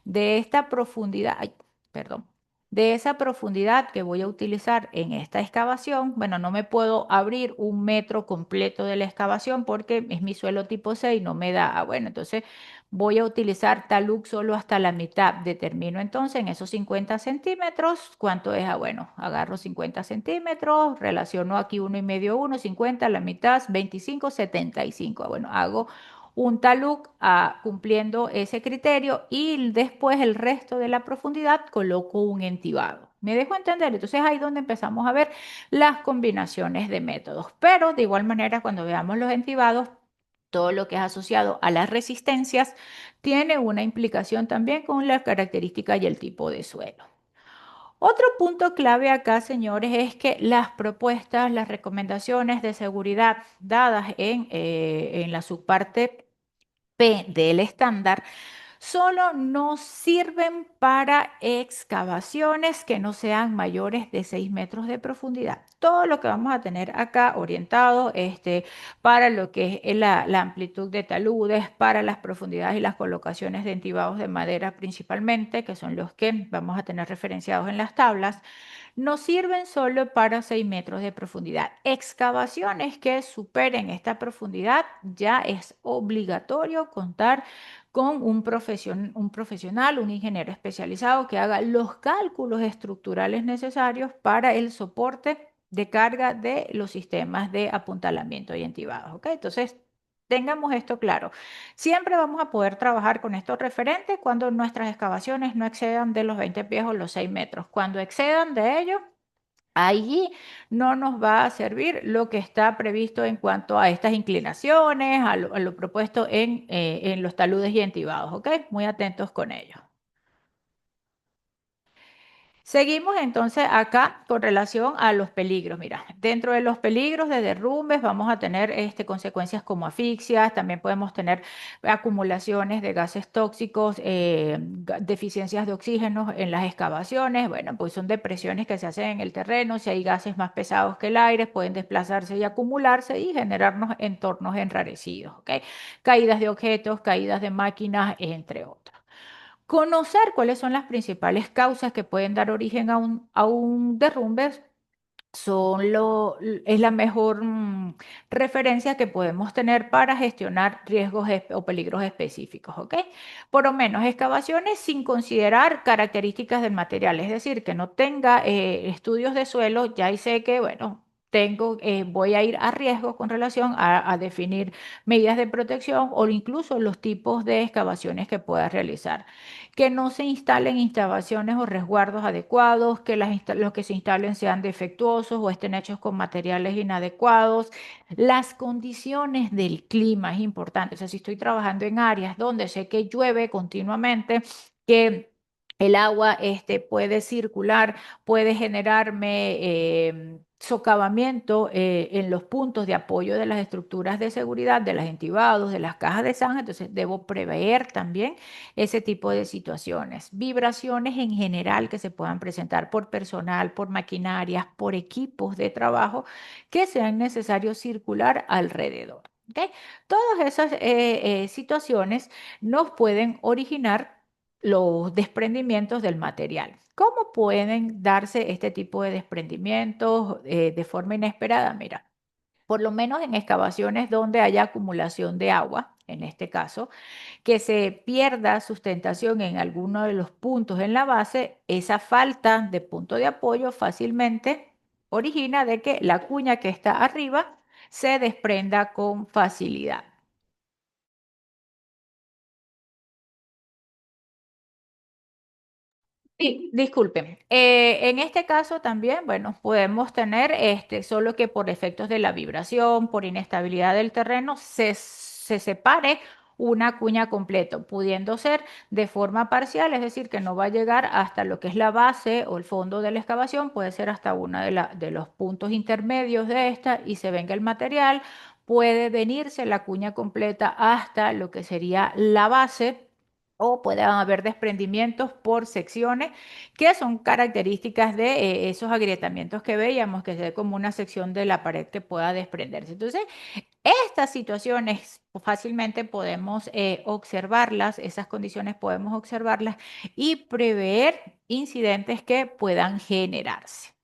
de esta profundidad, ay, perdón, de esa profundidad que voy a utilizar en esta excavación, bueno, no me puedo abrir 1 metro completo de la excavación porque es mi suelo tipo 6, no me da. Bueno, entonces voy a utilizar talud solo hasta la mitad. Determino entonces en esos 50 centímetros cuánto es. Bueno, agarro 50 centímetros, relaciono aquí 1,5 1, 50, la mitad, 25, 75. Bueno, hago un talud cumpliendo ese criterio y después el resto de la profundidad coloco un entibado. ¿Me dejo entender? Entonces ahí es donde empezamos a ver las combinaciones de métodos. Pero de igual manera, cuando veamos los entibados, todo lo que es asociado a las resistencias tiene una implicación también con las características y el tipo de suelo. Otro punto clave acá, señores, es que las propuestas, las recomendaciones de seguridad dadas en la subparte P del estándar solo nos sirven para excavaciones que no sean mayores de 6 metros de profundidad. Todo lo que vamos a tener acá orientado para lo que es la amplitud de taludes, para las profundidades y las colocaciones de entibados de madera principalmente, que son los que vamos a tener referenciados en las tablas, no sirven solo para 6 metros de profundidad. Excavaciones que superen esta profundidad ya es obligatorio contar con un profesional, un ingeniero especializado que haga los cálculos estructurales necesarios para el soporte de carga de los sistemas de apuntalamiento y entibados. ¿Ok? Entonces, tengamos esto claro. Siempre vamos a poder trabajar con estos referentes cuando nuestras excavaciones no excedan de los 20 pies o los 6 metros. Cuando excedan de ello, allí no nos va a servir lo que está previsto en cuanto a estas inclinaciones, a lo propuesto en los taludes y entibados, ¿ok? Muy atentos con ello. Seguimos entonces acá con relación a los peligros. Mira, dentro de los peligros de derrumbes vamos a tener consecuencias como asfixias, también podemos tener acumulaciones de gases tóxicos, deficiencias de oxígeno en las excavaciones. Bueno, pues son depresiones que se hacen en el terreno. Si hay gases más pesados que el aire, pueden desplazarse y acumularse y generarnos entornos enrarecidos, ¿ok? Caídas de objetos, caídas de máquinas, entre otros. Conocer cuáles son las principales causas que pueden dar origen a un derrumbe es la mejor referencia que podemos tener para gestionar riesgos o peligros específicos, ¿ok? Por lo menos excavaciones sin considerar características del material, es decir, que no tenga estudios de suelo, ya ahí sé que, bueno, voy a ir a riesgo con relación a definir medidas de protección o incluso los tipos de excavaciones que pueda realizar. Que no se instalen instalaciones o resguardos adecuados, que los que se instalen sean defectuosos o estén hechos con materiales inadecuados. Las condiciones del clima es importante. O sea, si estoy trabajando en áreas donde sé que llueve continuamente, que el agua puede circular, puede generarme socavamiento en los puntos de apoyo de las estructuras de seguridad, de los entibados, de las cajas de zanja. Entonces, debo prever también ese tipo de situaciones. Vibraciones en general que se puedan presentar por personal, por maquinarias, por equipos de trabajo que sean necesarios circular alrededor. ¿Ok? Todas esas situaciones nos pueden originar los desprendimientos del material. ¿Cómo pueden darse este tipo de desprendimientos de forma inesperada? Mira, por lo menos en excavaciones donde haya acumulación de agua, en este caso, que se pierda sustentación en alguno de los puntos en la base, esa falta de punto de apoyo fácilmente origina de que la cuña que está arriba se desprenda con facilidad. Sí, disculpen. En este caso también, bueno, podemos tener solo que por efectos de la vibración, por inestabilidad del terreno, se separe una cuña completo, pudiendo ser de forma parcial, es decir, que no va a llegar hasta lo que es la base o el fondo de la excavación, puede ser hasta uno de los puntos intermedios de esta y se venga el material, puede venirse la cuña completa hasta lo que sería la base. O puede haber desprendimientos por secciones, que son características de esos agrietamientos que veíamos, que se ve como una sección de la pared que pueda desprenderse. Entonces, estas situaciones fácilmente podemos observarlas, esas condiciones podemos observarlas y prever incidentes que puedan generarse.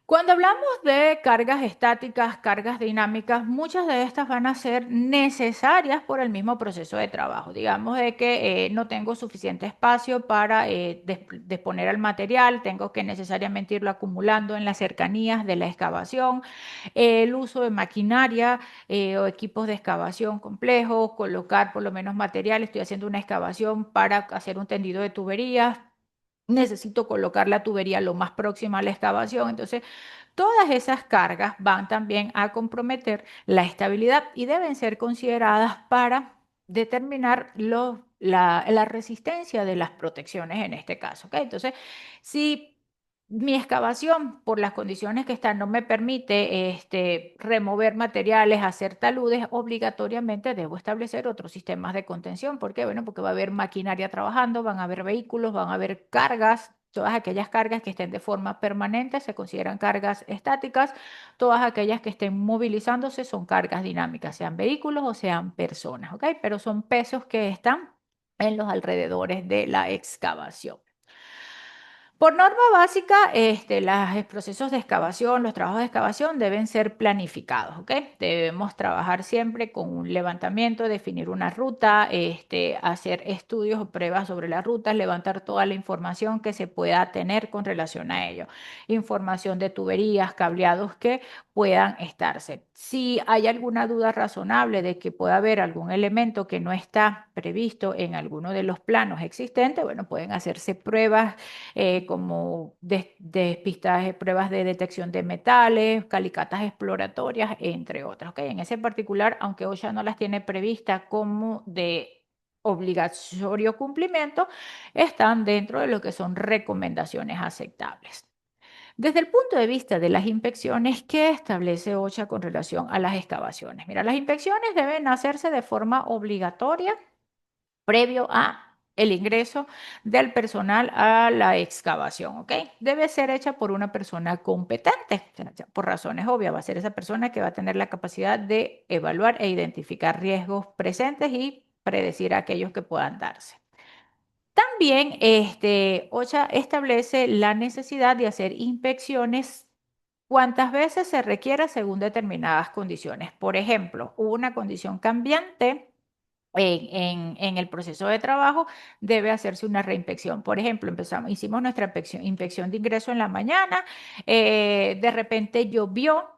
Cuando hablamos de cargas estáticas, cargas dinámicas, muchas de estas van a ser necesarias por el mismo proceso de trabajo. Digamos de que no tengo suficiente espacio para disponer al material, tengo que necesariamente irlo acumulando en las cercanías de la excavación, el uso de maquinaria o equipos de excavación complejos, colocar por lo menos material, estoy haciendo una excavación para hacer un tendido de tuberías. Necesito colocar la tubería lo más próxima a la excavación. Entonces, todas esas cargas van también a comprometer la estabilidad y deben ser consideradas para determinar la resistencia de las protecciones en este caso. ¿Ok? Entonces, si mi excavación, por las condiciones que están, no me permite remover materiales, hacer taludes, obligatoriamente debo establecer otros sistemas de contención. ¿Por qué? Bueno, porque va a haber maquinaria trabajando, van a haber vehículos, van a haber cargas. Todas aquellas cargas que estén de forma permanente se consideran cargas estáticas. Todas aquellas que estén movilizándose son cargas dinámicas, sean vehículos o sean personas, ¿ok? Pero son pesos que están en los alrededores de la excavación. Por norma básica, los procesos de excavación, los trabajos de excavación deben ser planificados, ¿ok? Debemos trabajar siempre con un levantamiento, definir una ruta, hacer estudios o pruebas sobre las rutas, levantar toda la información que se pueda tener con relación a ello. Información de tuberías, cableados que puedan estarse. Si hay alguna duda razonable de que pueda haber algún elemento que no está previsto en alguno de los planos existentes, bueno, pueden hacerse pruebas como despistaje, pruebas de detección de metales, calicatas exploratorias, entre otras. ¿Ok? En ese particular, aunque OSHA no las tiene previstas como de obligatorio cumplimiento, están dentro de lo que son recomendaciones aceptables. Desde el punto de vista de las inspecciones, ¿qué establece OSHA con relación a las excavaciones? Mira, las inspecciones deben hacerse de forma obligatoria previo a el ingreso del personal a la excavación, ¿ok? Debe ser hecha por una persona competente, o sea, por razones obvias, va a ser esa persona que va a tener la capacidad de evaluar e identificar riesgos presentes y predecir aquellos que puedan darse. También OSHA establece la necesidad de hacer inspecciones cuantas veces se requiera según determinadas condiciones. Por ejemplo, una condición cambiante en el proceso de trabajo debe hacerse una reinspección. Por ejemplo, hicimos nuestra inspección de ingreso en la mañana, de repente llovió.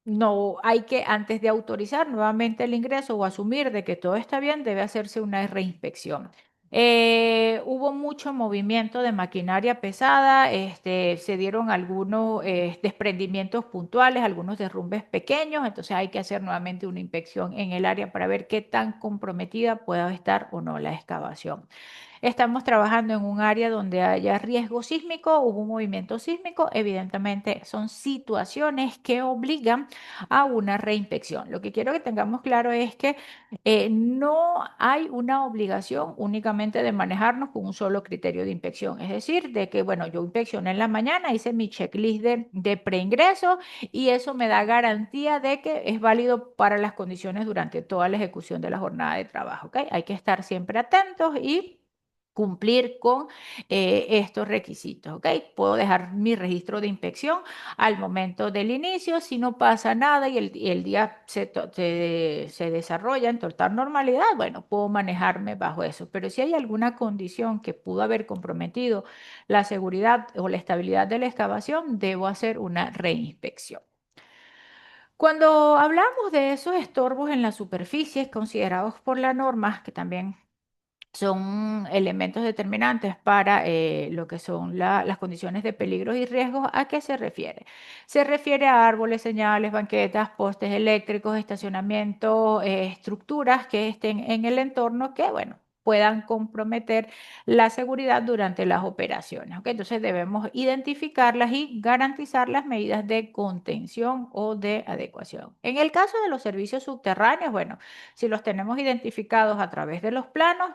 No hay que, antes de autorizar nuevamente el ingreso o asumir de que todo está bien, debe hacerse una reinspección. Hubo mucho movimiento de maquinaria pesada, se dieron algunos desprendimientos puntuales, algunos derrumbes pequeños, entonces hay que hacer nuevamente una inspección en el área para ver qué tan comprometida pueda estar o no la excavación. estamos trabajando en un área donde haya riesgo sísmico, hubo un movimiento sísmico, evidentemente son situaciones que obligan a una reinspección. Lo que quiero que tengamos claro es que no hay una obligación únicamente de manejarnos con un solo criterio de inspección. Es decir, de que, bueno, yo inspeccioné en la mañana, hice mi checklist de preingreso y eso me da garantía de que es válido para las condiciones durante toda la ejecución de la jornada de trabajo. ¿Ok? Hay que estar siempre atentos y cumplir con estos requisitos, ¿ok? Puedo dejar mi registro de inspección al momento del inicio, si no pasa nada y el día se desarrolla en total normalidad, bueno, puedo manejarme bajo eso, pero si hay alguna condición que pudo haber comprometido la seguridad o la estabilidad de la excavación, debo hacer una reinspección. Cuando hablamos de esos estorbos en las superficies considerados por la norma, que también son elementos determinantes para lo que son las condiciones de peligros y riesgos. ¿A qué se refiere? Se refiere a árboles, señales, banquetas, postes eléctricos, estacionamientos, estructuras que estén en el entorno que, bueno, puedan comprometer la seguridad durante las operaciones. ¿Ok? Entonces debemos identificarlas y garantizar las medidas de contención o de adecuación. En el caso de los servicios subterráneos, bueno, si los tenemos identificados a través de los planos,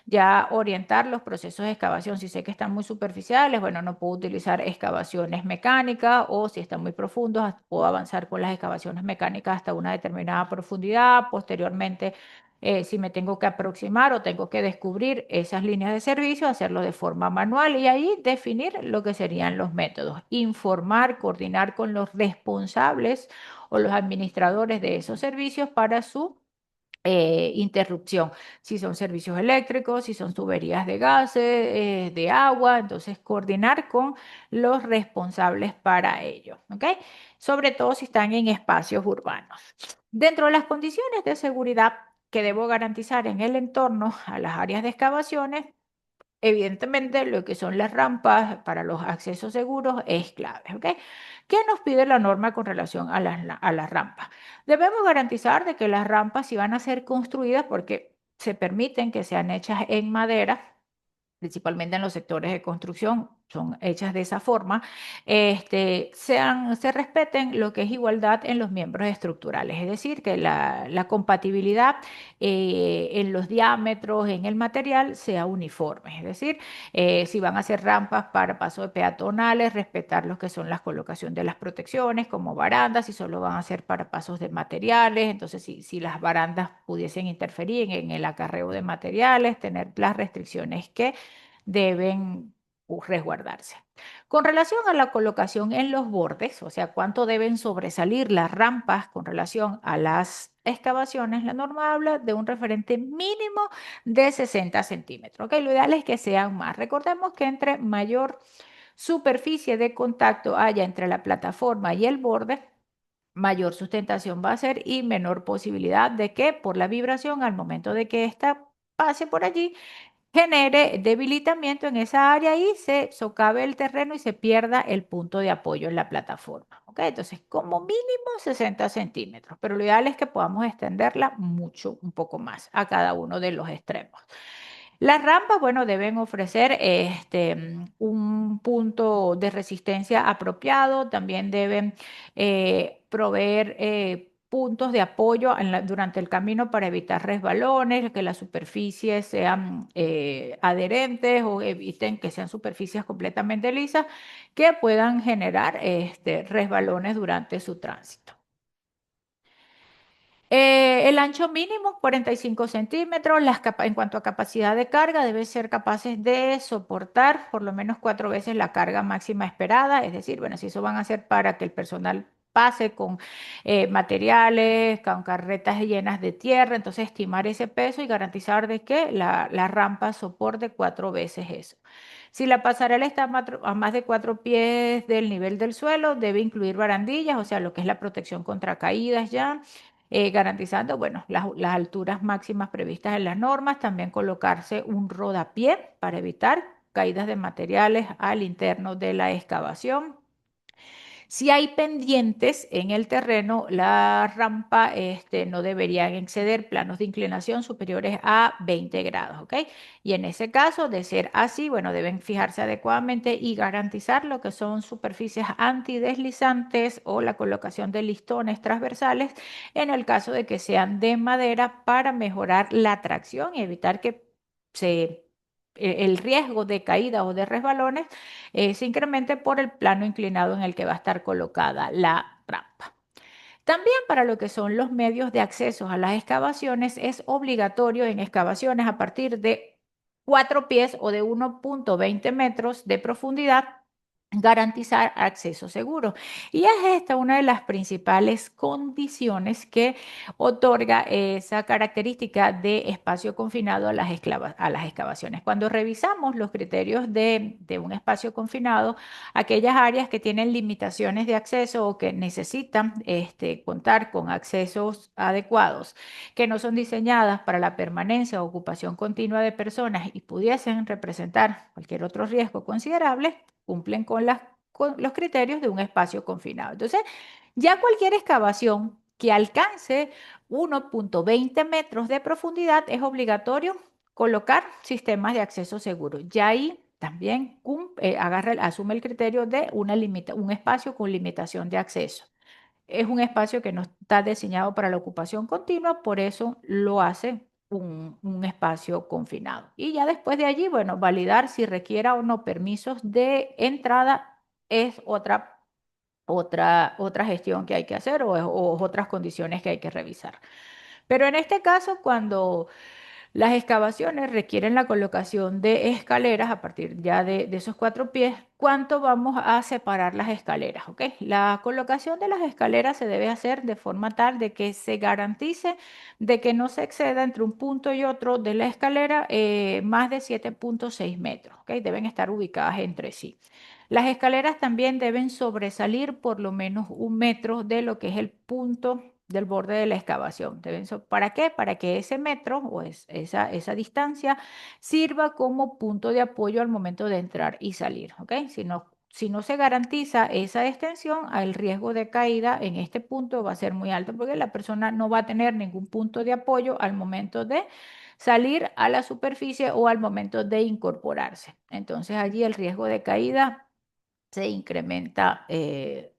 ya orientar los procesos de excavación. Si sé que están muy superficiales, bueno, no puedo utilizar excavaciones mecánicas o si están muy profundos, puedo avanzar con las excavaciones mecánicas hasta una determinada profundidad. Posteriormente, si me tengo que aproximar o tengo que descubrir esas líneas de servicio, hacerlo de forma manual y ahí definir lo que serían los métodos. Informar, coordinar con los responsables o los administradores de esos servicios para su interrupción. Si son servicios eléctricos, si son tuberías de gases, de agua, entonces coordinar con los responsables para ello, ¿ok? Sobre todo si están en espacios urbanos. Dentro de las condiciones de seguridad que debo garantizar en el entorno a las áreas de excavaciones, evidentemente, lo que son las rampas para los accesos seguros es clave, ¿ok? ¿Qué nos pide la norma con relación a las rampas? Debemos garantizar de que las rampas, si van a ser construidas, porque se permiten que sean hechas en madera, principalmente en los sectores de construcción, son hechas de esa forma, se respeten lo que es igualdad en los miembros estructurales, es decir, que la compatibilidad en los diámetros, en el material, sea uniforme, es decir, si van a hacer rampas para paso de peatonales, respetar lo que son las colocación de las protecciones como barandas, si solo van a ser para pasos de materiales, entonces si las barandas pudiesen interferir en el acarreo de materiales, tener las restricciones que deben resguardarse. Con relación a la colocación en los bordes, o sea, cuánto deben sobresalir las rampas con relación a las excavaciones, la norma habla de un referente mínimo de 60 centímetros. ¿Ok? Lo ideal es que sean más. Recordemos que entre mayor superficie de contacto haya entre la plataforma y el borde, mayor sustentación va a ser y menor posibilidad de que por la vibración al momento de que ésta pase por allí, genere debilitamiento en esa área y se socave el terreno y se pierda el punto de apoyo en la plataforma. ¿Ok? Entonces, como mínimo 60 centímetros, pero lo ideal es que podamos extenderla mucho, un poco más a cada uno de los extremos. Las rampas, bueno, deben ofrecer un punto de resistencia apropiado, también deben proveer puntos de apoyo durante el camino para evitar resbalones, que las superficies sean adherentes o eviten que sean superficies completamente lisas que puedan generar resbalones durante su tránsito. El ancho mínimo, 45 centímetros. En cuanto a capacidad de carga, deben ser capaces de soportar por lo menos 4 veces la carga máxima esperada. Es decir, bueno, si eso van a ser para que el personal pase con materiales, con carretas llenas de tierra, entonces estimar ese peso y garantizar de que la rampa soporte 4 veces eso. Si la pasarela está a más de 4 pies del nivel del suelo, debe incluir barandillas, o sea, lo que es la protección contra caídas ya garantizando, bueno, las alturas máximas previstas en las normas, también colocarse un rodapié para evitar caídas de materiales al interno de la excavación. Si hay pendientes en el terreno, la rampa no deberían exceder planos de inclinación superiores a 20 grados, ¿ok? Y en ese caso, de ser así, bueno, deben fijarse adecuadamente y garantizar lo que son superficies antideslizantes o la colocación de listones transversales en el caso de que sean de madera para mejorar la tracción y evitar que el riesgo de caída o de resbalones se incremente por el plano inclinado en el que va a estar colocada la rampa. También para lo que son los medios de acceso a las excavaciones es obligatorio en excavaciones a partir de 4 pies o de 1,20 metros de profundidad garantizar acceso seguro. Y es esta una de las principales condiciones que otorga esa característica de espacio confinado a a las excavaciones. Cuando revisamos los criterios de un espacio confinado, aquellas áreas que tienen limitaciones de acceso o que necesitan contar con accesos adecuados, que no son diseñadas para la permanencia o ocupación continua de personas y pudiesen representar cualquier otro riesgo considerable, cumplen con los criterios de un espacio confinado. Entonces, ya cualquier excavación que alcance 1,20 metros de profundidad es obligatorio colocar sistemas de acceso seguro. Ya ahí también asume el criterio de un espacio con limitación de acceso. Es un espacio que no está diseñado para la ocupación continua, por eso lo hace un espacio confinado. Y ya después de allí, bueno, validar si requiera o no permisos de entrada es otra gestión que hay que hacer o otras condiciones que hay que revisar. Pero en este caso, cuando las excavaciones requieren la colocación de escaleras a partir ya de esos 4 pies. ¿Cuánto vamos a separar las escaleras? ¿Ok? La colocación de las escaleras se debe hacer de forma tal de que se garantice de que no se exceda entre un punto y otro de la escalera más de 7,6 metros. ¿Ok? Deben estar ubicadas entre sí. Las escaleras también deben sobresalir por lo menos 1 metro de lo que es el punto del borde de la excavación. ¿Para qué? Para que ese metro o esa distancia sirva como punto de apoyo al momento de entrar y salir. ¿Ok? Si no se garantiza esa extensión, el riesgo de caída en este punto va a ser muy alto porque la persona no va a tener ningún punto de apoyo al momento de salir a la superficie o al momento de incorporarse. Entonces allí el riesgo de caída se incrementa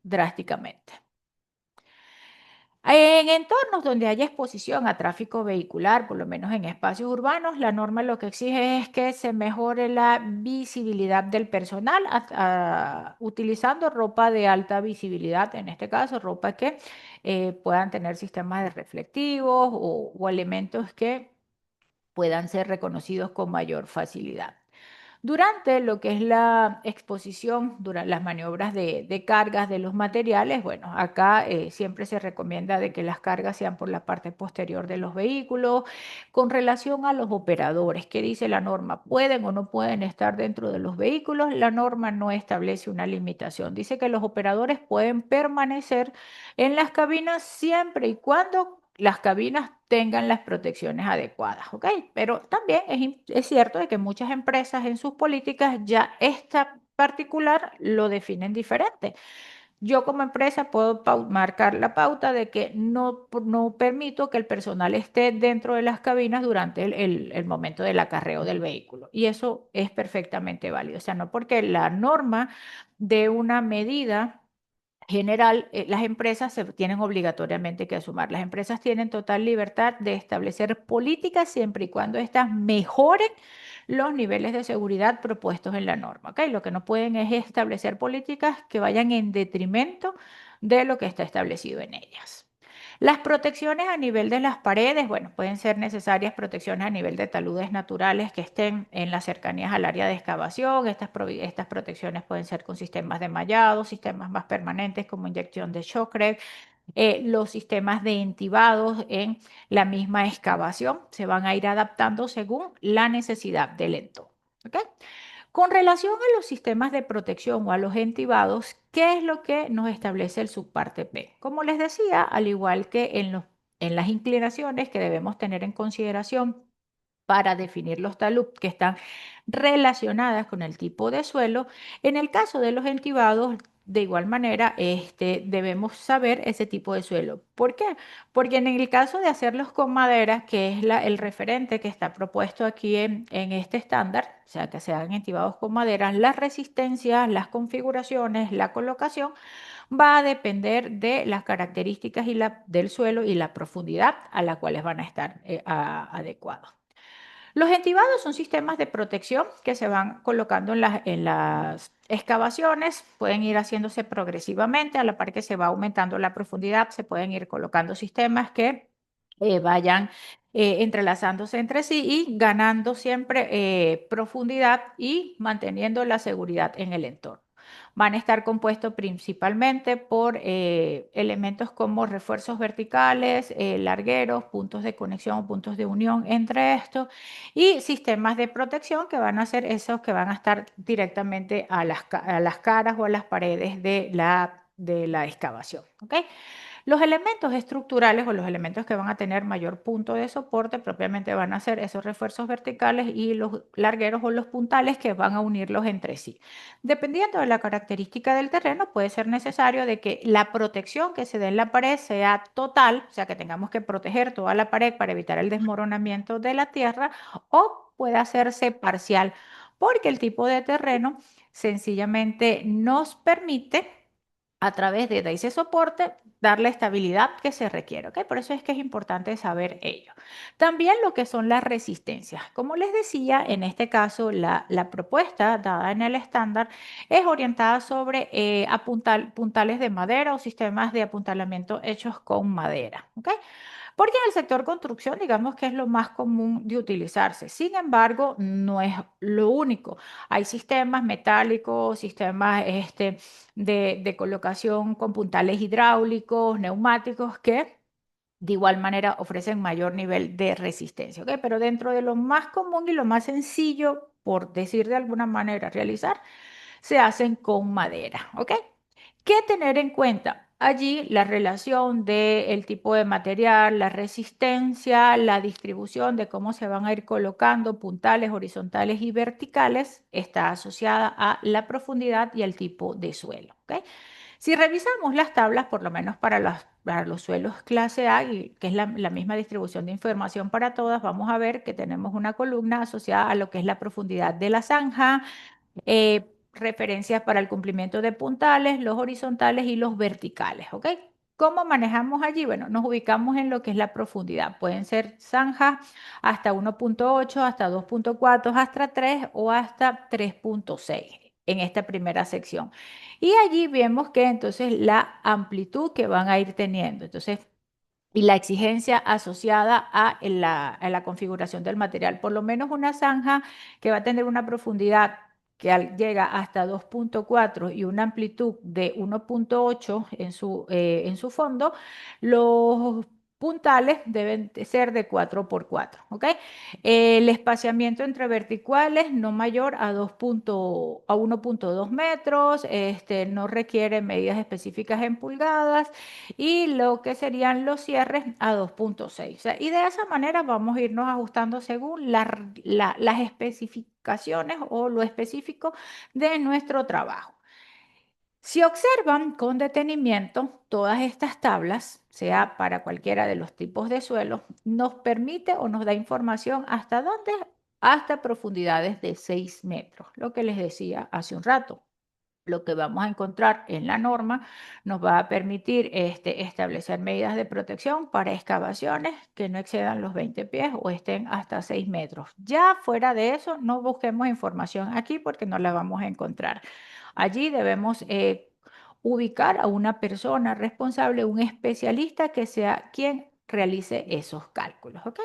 drásticamente. En entornos donde haya exposición a tráfico vehicular, por lo menos en espacios urbanos, la norma lo que exige es que se mejore la visibilidad del personal utilizando ropa de alta visibilidad, en este caso ropa que puedan tener sistemas de reflectivos o elementos que puedan ser reconocidos con mayor facilidad. Durante lo que es la exposición, durante las maniobras de cargas de los materiales, bueno, acá siempre se recomienda de que las cargas sean por la parte posterior de los vehículos. Con relación a los operadores, ¿qué dice la norma? ¿Pueden o no pueden estar dentro de los vehículos? La norma no establece una limitación. Dice que los operadores pueden permanecer en las cabinas siempre y cuando las cabinas tengan las protecciones adecuadas, ¿ok? Pero también es cierto de que muchas empresas en sus políticas ya esta particular lo definen diferente. Yo como empresa puedo marcar la pauta de que no permito que el personal esté dentro de las cabinas durante el momento del acarreo del vehículo. Y eso es perfectamente válido. O sea, no porque la norma de una medida general, las empresas se tienen obligatoriamente que asumir. Las empresas tienen total libertad de establecer políticas siempre y cuando éstas mejoren los niveles de seguridad propuestos en la norma. ¿Ok? Lo que no pueden es establecer políticas que vayan en detrimento de lo que está establecido en ellas. Las protecciones a nivel de las paredes, bueno, pueden ser necesarias protecciones a nivel de taludes naturales que estén en las cercanías al área de excavación. Estas protecciones pueden ser con sistemas de mallado, sistemas más permanentes como inyección de shockwave. Los sistemas de entibados en la misma excavación se van a ir adaptando según la necesidad del entorno. ¿Ok? Con relación a los sistemas de protección o a los entibados, ¿qué es lo que nos establece el subparte P? Como les decía, al igual que en las inclinaciones que debemos tener en consideración para definir los talud que están relacionadas con el tipo de suelo, en el caso de los entibados de igual manera, debemos saber ese tipo de suelo. ¿Por qué? Porque en el caso de hacerlos con madera, que es el referente que está propuesto aquí en este estándar, o sea, que se hagan entibados con madera, las resistencias, las configuraciones, la colocación, va a depender de las características del suelo y la profundidad a la cuales van a estar adecuados. Los entibados son sistemas de protección que se van colocando en las excavaciones, pueden ir haciéndose progresivamente, a la par que se va aumentando la profundidad, se pueden ir colocando sistemas que vayan entrelazándose entre sí y ganando siempre profundidad y manteniendo la seguridad en el entorno. Van a estar compuestos principalmente por elementos como refuerzos verticales, largueros, puntos de conexión o puntos de unión entre estos y sistemas de protección que van a ser esos que van a estar directamente a las caras o a las paredes de la excavación. ¿Ok? Los elementos estructurales o los elementos que van a tener mayor punto de soporte propiamente van a ser esos refuerzos verticales y los largueros o los puntales que van a unirlos entre sí. Dependiendo de la característica del terreno, puede ser necesario de que la protección que se dé en la pared sea total, o sea, que tengamos que proteger toda la pared para evitar el desmoronamiento de la tierra, o puede hacerse parcial, porque el tipo de terreno sencillamente nos permite a través de ese soporte dar la estabilidad que se requiere, ¿ok? Por eso es que es importante saber ello. También lo que son las resistencias. Como les decía, en este caso la propuesta dada en el estándar es orientada sobre puntales de madera o sistemas de apuntalamiento hechos con madera, ¿ok? Porque en el sector construcción, digamos que es lo más común de utilizarse. Sin embargo, no es lo único. Hay sistemas metálicos, sistemas de colocación con puntales hidráulicos, neumáticos, que de igual manera ofrecen mayor nivel de resistencia. ¿Ok? Pero dentro de lo más común y lo más sencillo, por decir de alguna manera, realizar, se hacen con madera. ¿Ok? ¿Qué tener en cuenta? Allí la relación del tipo de material, la resistencia, la distribución de cómo se van a ir colocando puntales horizontales y verticales está asociada a la profundidad y el tipo de suelo. ¿Ok? Si revisamos las tablas, por lo menos para los suelos clase A, que es la misma distribución de información para todas, vamos a ver que tenemos una columna asociada a lo que es la profundidad de la zanja, referencias para el cumplimiento de puntales, los horizontales y los verticales, ¿ok? ¿Cómo manejamos allí? Bueno, nos ubicamos en lo que es la profundidad. Pueden ser zanjas hasta 1.8, hasta 2.4, hasta 3 o hasta 3.6 en esta primera sección. Y allí vemos que entonces la amplitud que van a ir teniendo. Entonces, y la exigencia asociada a la configuración del material. Por lo menos una zanja que va a tener una profundidad que llega hasta 2.4 y una amplitud de 1.8 en su fondo, los puntales deben de ser de 4x4, ¿ok? El espaciamiento entre verticales no mayor a 1.2 metros, no requiere medidas específicas en pulgadas y lo que serían los cierres a 2.6. O sea, y de esa manera vamos a irnos ajustando según las especificaciones o lo específico de nuestro trabajo. Si observan con detenimiento todas estas tablas, sea para cualquiera de los tipos de suelo, nos permite o nos da información hasta dónde, hasta profundidades de 6 metros, lo que les decía hace un rato. Lo que vamos a encontrar en la norma nos va a permitir establecer medidas de protección para excavaciones que no excedan los 20 pies o estén hasta 6 metros. Ya fuera de eso, no busquemos información aquí porque no la vamos a encontrar. Allí debemos ubicar a una persona responsable, un especialista que sea quien realice esos cálculos. ¿Ok?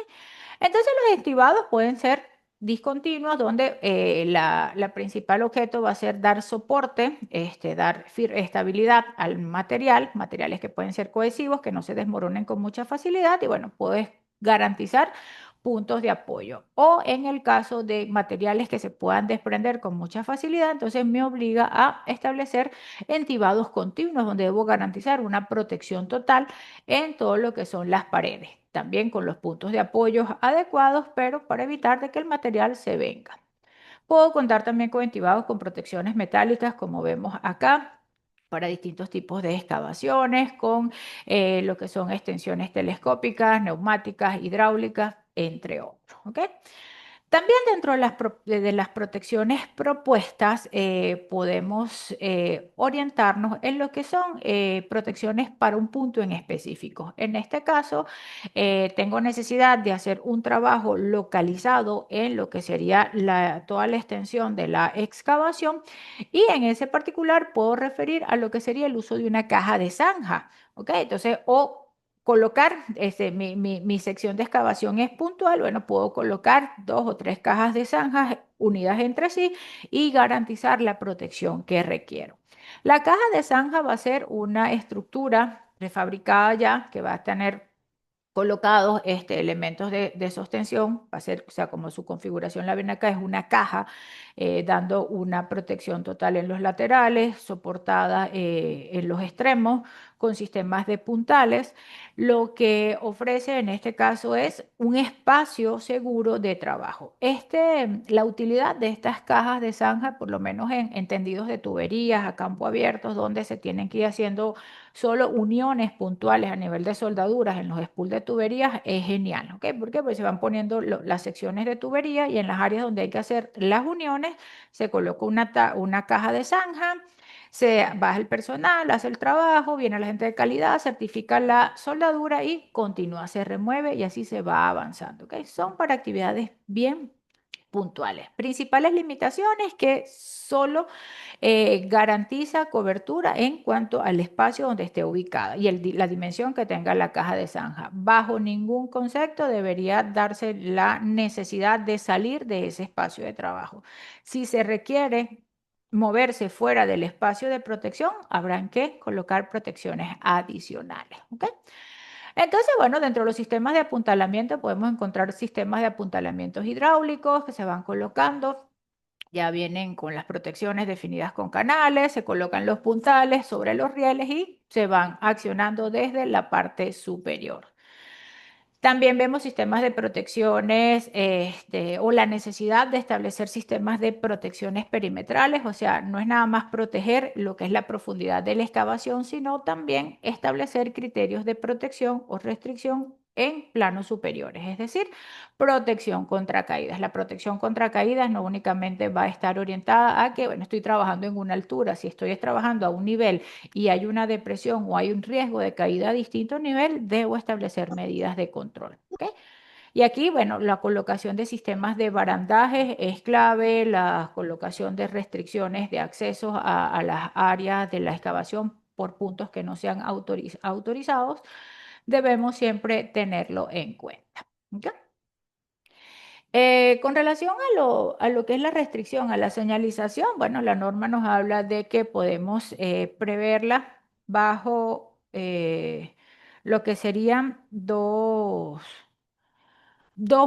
Entonces los estivados pueden ser discontinuos, donde la principal objeto va a ser dar soporte, dar estabilidad al material, materiales que pueden ser cohesivos, que no se desmoronen con mucha facilidad y bueno, puedes garantizar puntos de apoyo. O en el caso de materiales que se puedan desprender con mucha facilidad, entonces me obliga a establecer entibados continuos, donde debo garantizar una protección total en todo lo que son las paredes, también con los puntos de apoyo adecuados, pero para evitar de que el material se venga. Puedo contar también con entibados con protecciones metálicas, como vemos acá, para distintos tipos de excavaciones con lo que son extensiones telescópicas, neumáticas, hidráulicas, entre otros. ¿Ok? También dentro de de las protecciones propuestas podemos orientarnos en lo que son protecciones para un punto en específico. En este caso, tengo necesidad de hacer un trabajo localizado en lo que sería toda la extensión de la excavación y en ese particular puedo referir a lo que sería el uso de una caja de zanja. ¿Ok? Entonces, o colocar, mi sección de excavación es puntual, bueno, puedo colocar 2 o 3 cajas de zanjas unidas entre sí y garantizar la protección que requiero. La caja de zanja va a ser una estructura prefabricada ya que va a tener colocados elementos de sostención, va a ser, o sea, como su configuración la ven acá, es una caja dando una protección total en los laterales, soportada en los extremos, con sistemas de puntales. Lo que ofrece en este caso es un espacio seguro de trabajo. La utilidad de estas cajas de zanja, por lo menos en tendidos de tuberías a campo abierto, donde se tienen que ir haciendo solo uniones puntuales a nivel de soldaduras en los spools de tuberías es genial, ¿ok? ¿Por qué? Pues se van poniendo las secciones de tubería y en las áreas donde hay que hacer las uniones se coloca una caja de zanja, se baja el personal, hace el trabajo, viene la gente de calidad, certifica la soldadura y continúa, se remueve y así se va avanzando, ¿ok? Son para actividades bien puntuales. Principales limitaciones que solo garantiza cobertura en cuanto al espacio donde esté ubicada y la dimensión que tenga la caja de zanja. Bajo ningún concepto debería darse la necesidad de salir de ese espacio de trabajo. Si se requiere moverse fuera del espacio de protección, habrán que colocar protecciones adicionales. ¿Ok? Entonces, bueno, dentro de los sistemas de apuntalamiento podemos encontrar sistemas de apuntalamientos hidráulicos que se van colocando. Ya vienen con las protecciones definidas con canales, se colocan los puntales sobre los rieles y se van accionando desde la parte superior. También vemos sistemas de protecciones o la necesidad de establecer sistemas de protecciones perimetrales, o sea, no es nada más proteger lo que es la profundidad de la excavación, sino también establecer criterios de protección o restricción en planos superiores, es decir, protección contra caídas. La protección contra caídas no únicamente va a estar orientada a que, bueno, estoy trabajando en una altura, si estoy trabajando a un nivel y hay una depresión o hay un riesgo de caída a distinto nivel, debo establecer medidas de control. ¿Ok? Y aquí, bueno, la colocación de sistemas de barandajes es clave, la colocación de restricciones de acceso a las áreas de la excavación por puntos que no sean autorizados, debemos siempre tenerlo en cuenta. ¿Ok? Con relación a lo que es la restricción, a la señalización, bueno, la norma nos habla de que podemos preverla bajo lo que serían dos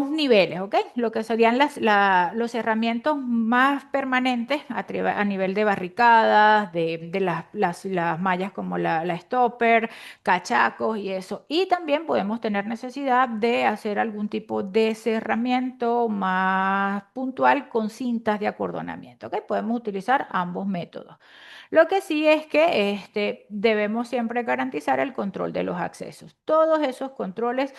niveles, ¿ok? Lo que serían los herramientas más permanentes a nivel de barricadas, de las mallas como la stopper, cachacos y eso. Y también podemos tener necesidad de hacer algún tipo de cerramiento más puntual con cintas de acordonamiento, ¿ok? Podemos utilizar ambos métodos. Lo que sí es que debemos siempre garantizar el control de los accesos. Todos esos controles,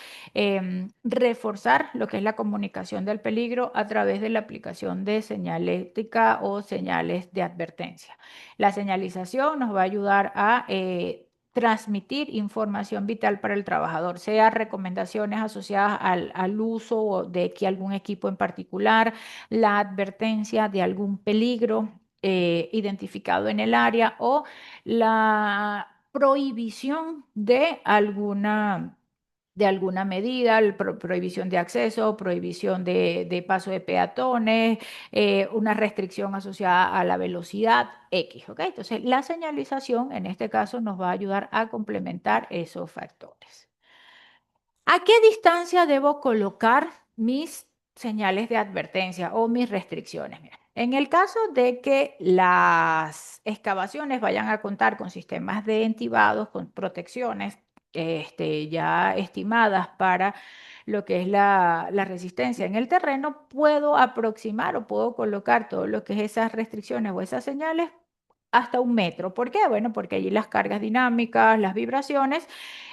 reforzar lo que es la comunicación del peligro a través de la aplicación de señalética o señales de advertencia. La señalización nos va a ayudar a transmitir información vital para el trabajador, sea recomendaciones asociadas al uso de algún equipo en particular, la advertencia de algún peligro identificado en el área o la prohibición de alguna medida, prohibición de acceso, prohibición de paso de peatones, una restricción asociada a la velocidad X, ¿ok? Entonces, la señalización en este caso nos va a ayudar a complementar esos factores. ¿A qué distancia debo colocar mis señales de advertencia o mis restricciones? Mira, en el caso de que las excavaciones vayan a contar con sistemas de entibados, con protecciones ya estimadas para lo que es la resistencia en el terreno, puedo aproximar o puedo colocar todo lo que es esas restricciones o esas señales hasta 1 metro. ¿Por qué? Bueno, porque allí las cargas dinámicas, las vibraciones,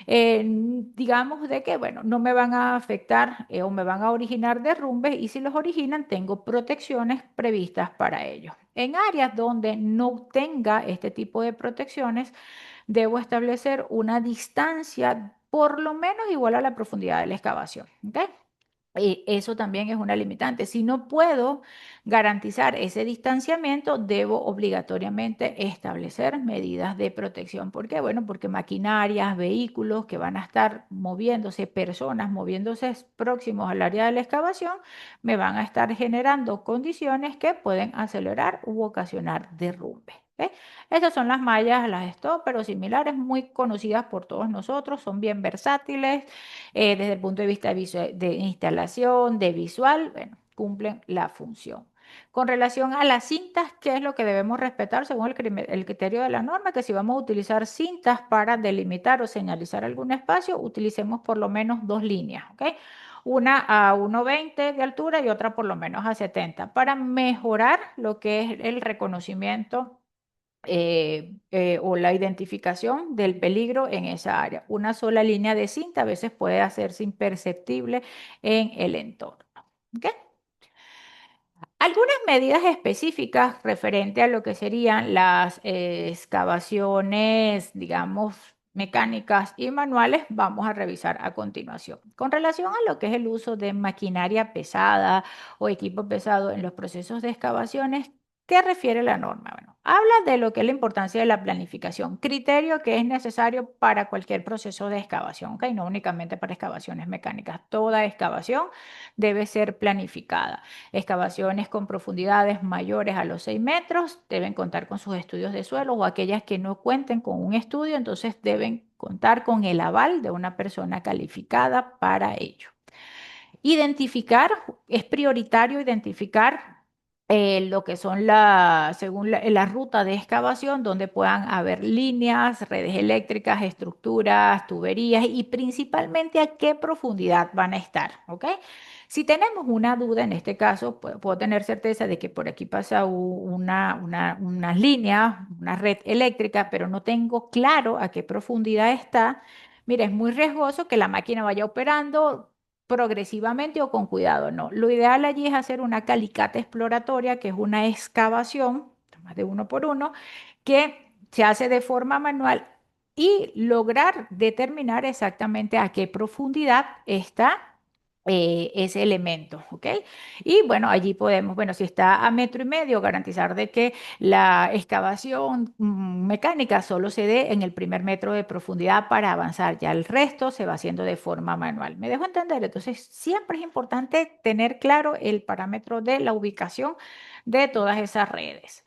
digamos de que, bueno, no me van a afectar o me van a originar derrumbes y si los originan, tengo protecciones previstas para ello. En áreas donde no tenga este tipo de protecciones, debo establecer una distancia por lo menos igual a la profundidad de la excavación. ¿Ok? Y eso también es una limitante. Si no puedo garantizar ese distanciamiento, debo obligatoriamente establecer medidas de protección. ¿Por qué? Bueno, porque maquinarias, vehículos que van a estar moviéndose, personas moviéndose próximos al área de la excavación, me van a estar generando condiciones que pueden acelerar u ocasionar derrumbe. ¿Ok? Estas son las mallas, las stop, o similares, muy conocidas por todos nosotros, son bien versátiles desde el punto de vista de instalación, de visual, bueno, cumplen la función. Con relación a las cintas, ¿qué es lo que debemos respetar según el criterio de la norma? Que si vamos a utilizar cintas para delimitar o señalizar algún espacio, utilicemos por lo menos 2 líneas, ¿ok? Una a 1,20 de altura y otra por lo menos a 70, para mejorar lo que es el reconocimiento o la identificación del peligro en esa área. Una sola línea de cinta a veces puede hacerse imperceptible en el entorno. ¿Ok? Algunas medidas específicas referente a lo que serían las excavaciones, digamos, mecánicas y manuales, vamos a revisar a continuación. Con relación a lo que es el uso de maquinaria pesada o equipo pesado en los procesos de excavaciones, ¿qué refiere la norma? Bueno, habla de lo que es la importancia de la planificación, criterio que es necesario para cualquier proceso de excavación, ¿ok? No únicamente para excavaciones mecánicas, toda excavación debe ser planificada. Excavaciones con profundidades mayores a los 6 metros deben contar con sus estudios de suelo o aquellas que no cuenten con un estudio, entonces deben contar con el aval de una persona calificada para ello. Identificar, es prioritario identificar lo que son según la ruta de excavación, donde puedan haber líneas, redes eléctricas, estructuras, tuberías y principalmente a qué profundidad van a estar, ¿ok? Si tenemos una duda, en este caso, puedo tener certeza de que por aquí pasa unas líneas, una red eléctrica, pero no tengo claro a qué profundidad está. Mira, es muy riesgoso que la máquina vaya operando progresivamente o con cuidado, no. Lo ideal allí es hacer una calicata exploratoria, que es una excavación, más de 1 por 1, que se hace de forma manual y lograr determinar exactamente a qué profundidad está ese elemento, ¿ok? Y bueno, allí podemos, bueno, si está a 1,5 metros, garantizar de que la excavación mecánica solo se dé en el primer metro de profundidad para avanzar, ya el resto se va haciendo de forma manual. ¿Me dejo entender? Entonces, siempre es importante tener claro el parámetro de la ubicación de todas esas redes.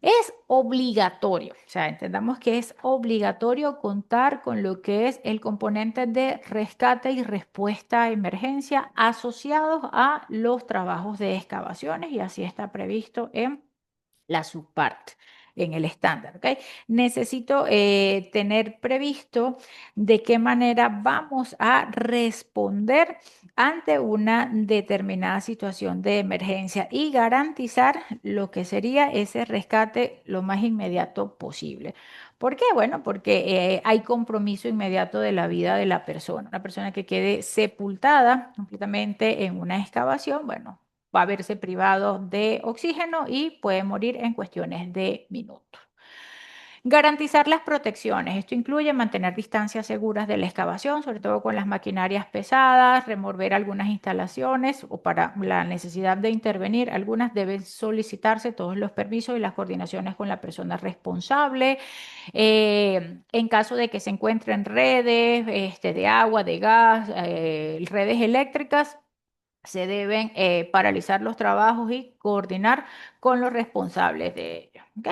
Es obligatorio, o sea, entendamos que es obligatorio contar con lo que es el componente de rescate y respuesta a emergencia asociados a los trabajos de excavaciones y así está previsto en la subpart, en el estándar, ¿ok? Necesito tener previsto de qué manera vamos a responder ante una determinada situación de emergencia y garantizar lo que sería ese rescate lo más inmediato posible. ¿Por qué? Bueno, porque hay compromiso inmediato de la vida de la persona. Una persona que quede sepultada completamente en una excavación, bueno, va a verse privado de oxígeno y puede morir en cuestiones de minutos. Garantizar las protecciones. Esto incluye mantener distancias seguras de la excavación, sobre todo con las maquinarias pesadas, remover algunas instalaciones o para la necesidad de intervenir. Algunas deben solicitarse todos los permisos y las coordinaciones con la persona responsable. En caso de que se encuentren redes de agua, de gas, redes eléctricas, se deben paralizar los trabajos y coordinar con los responsables de ellos. ¿Ok?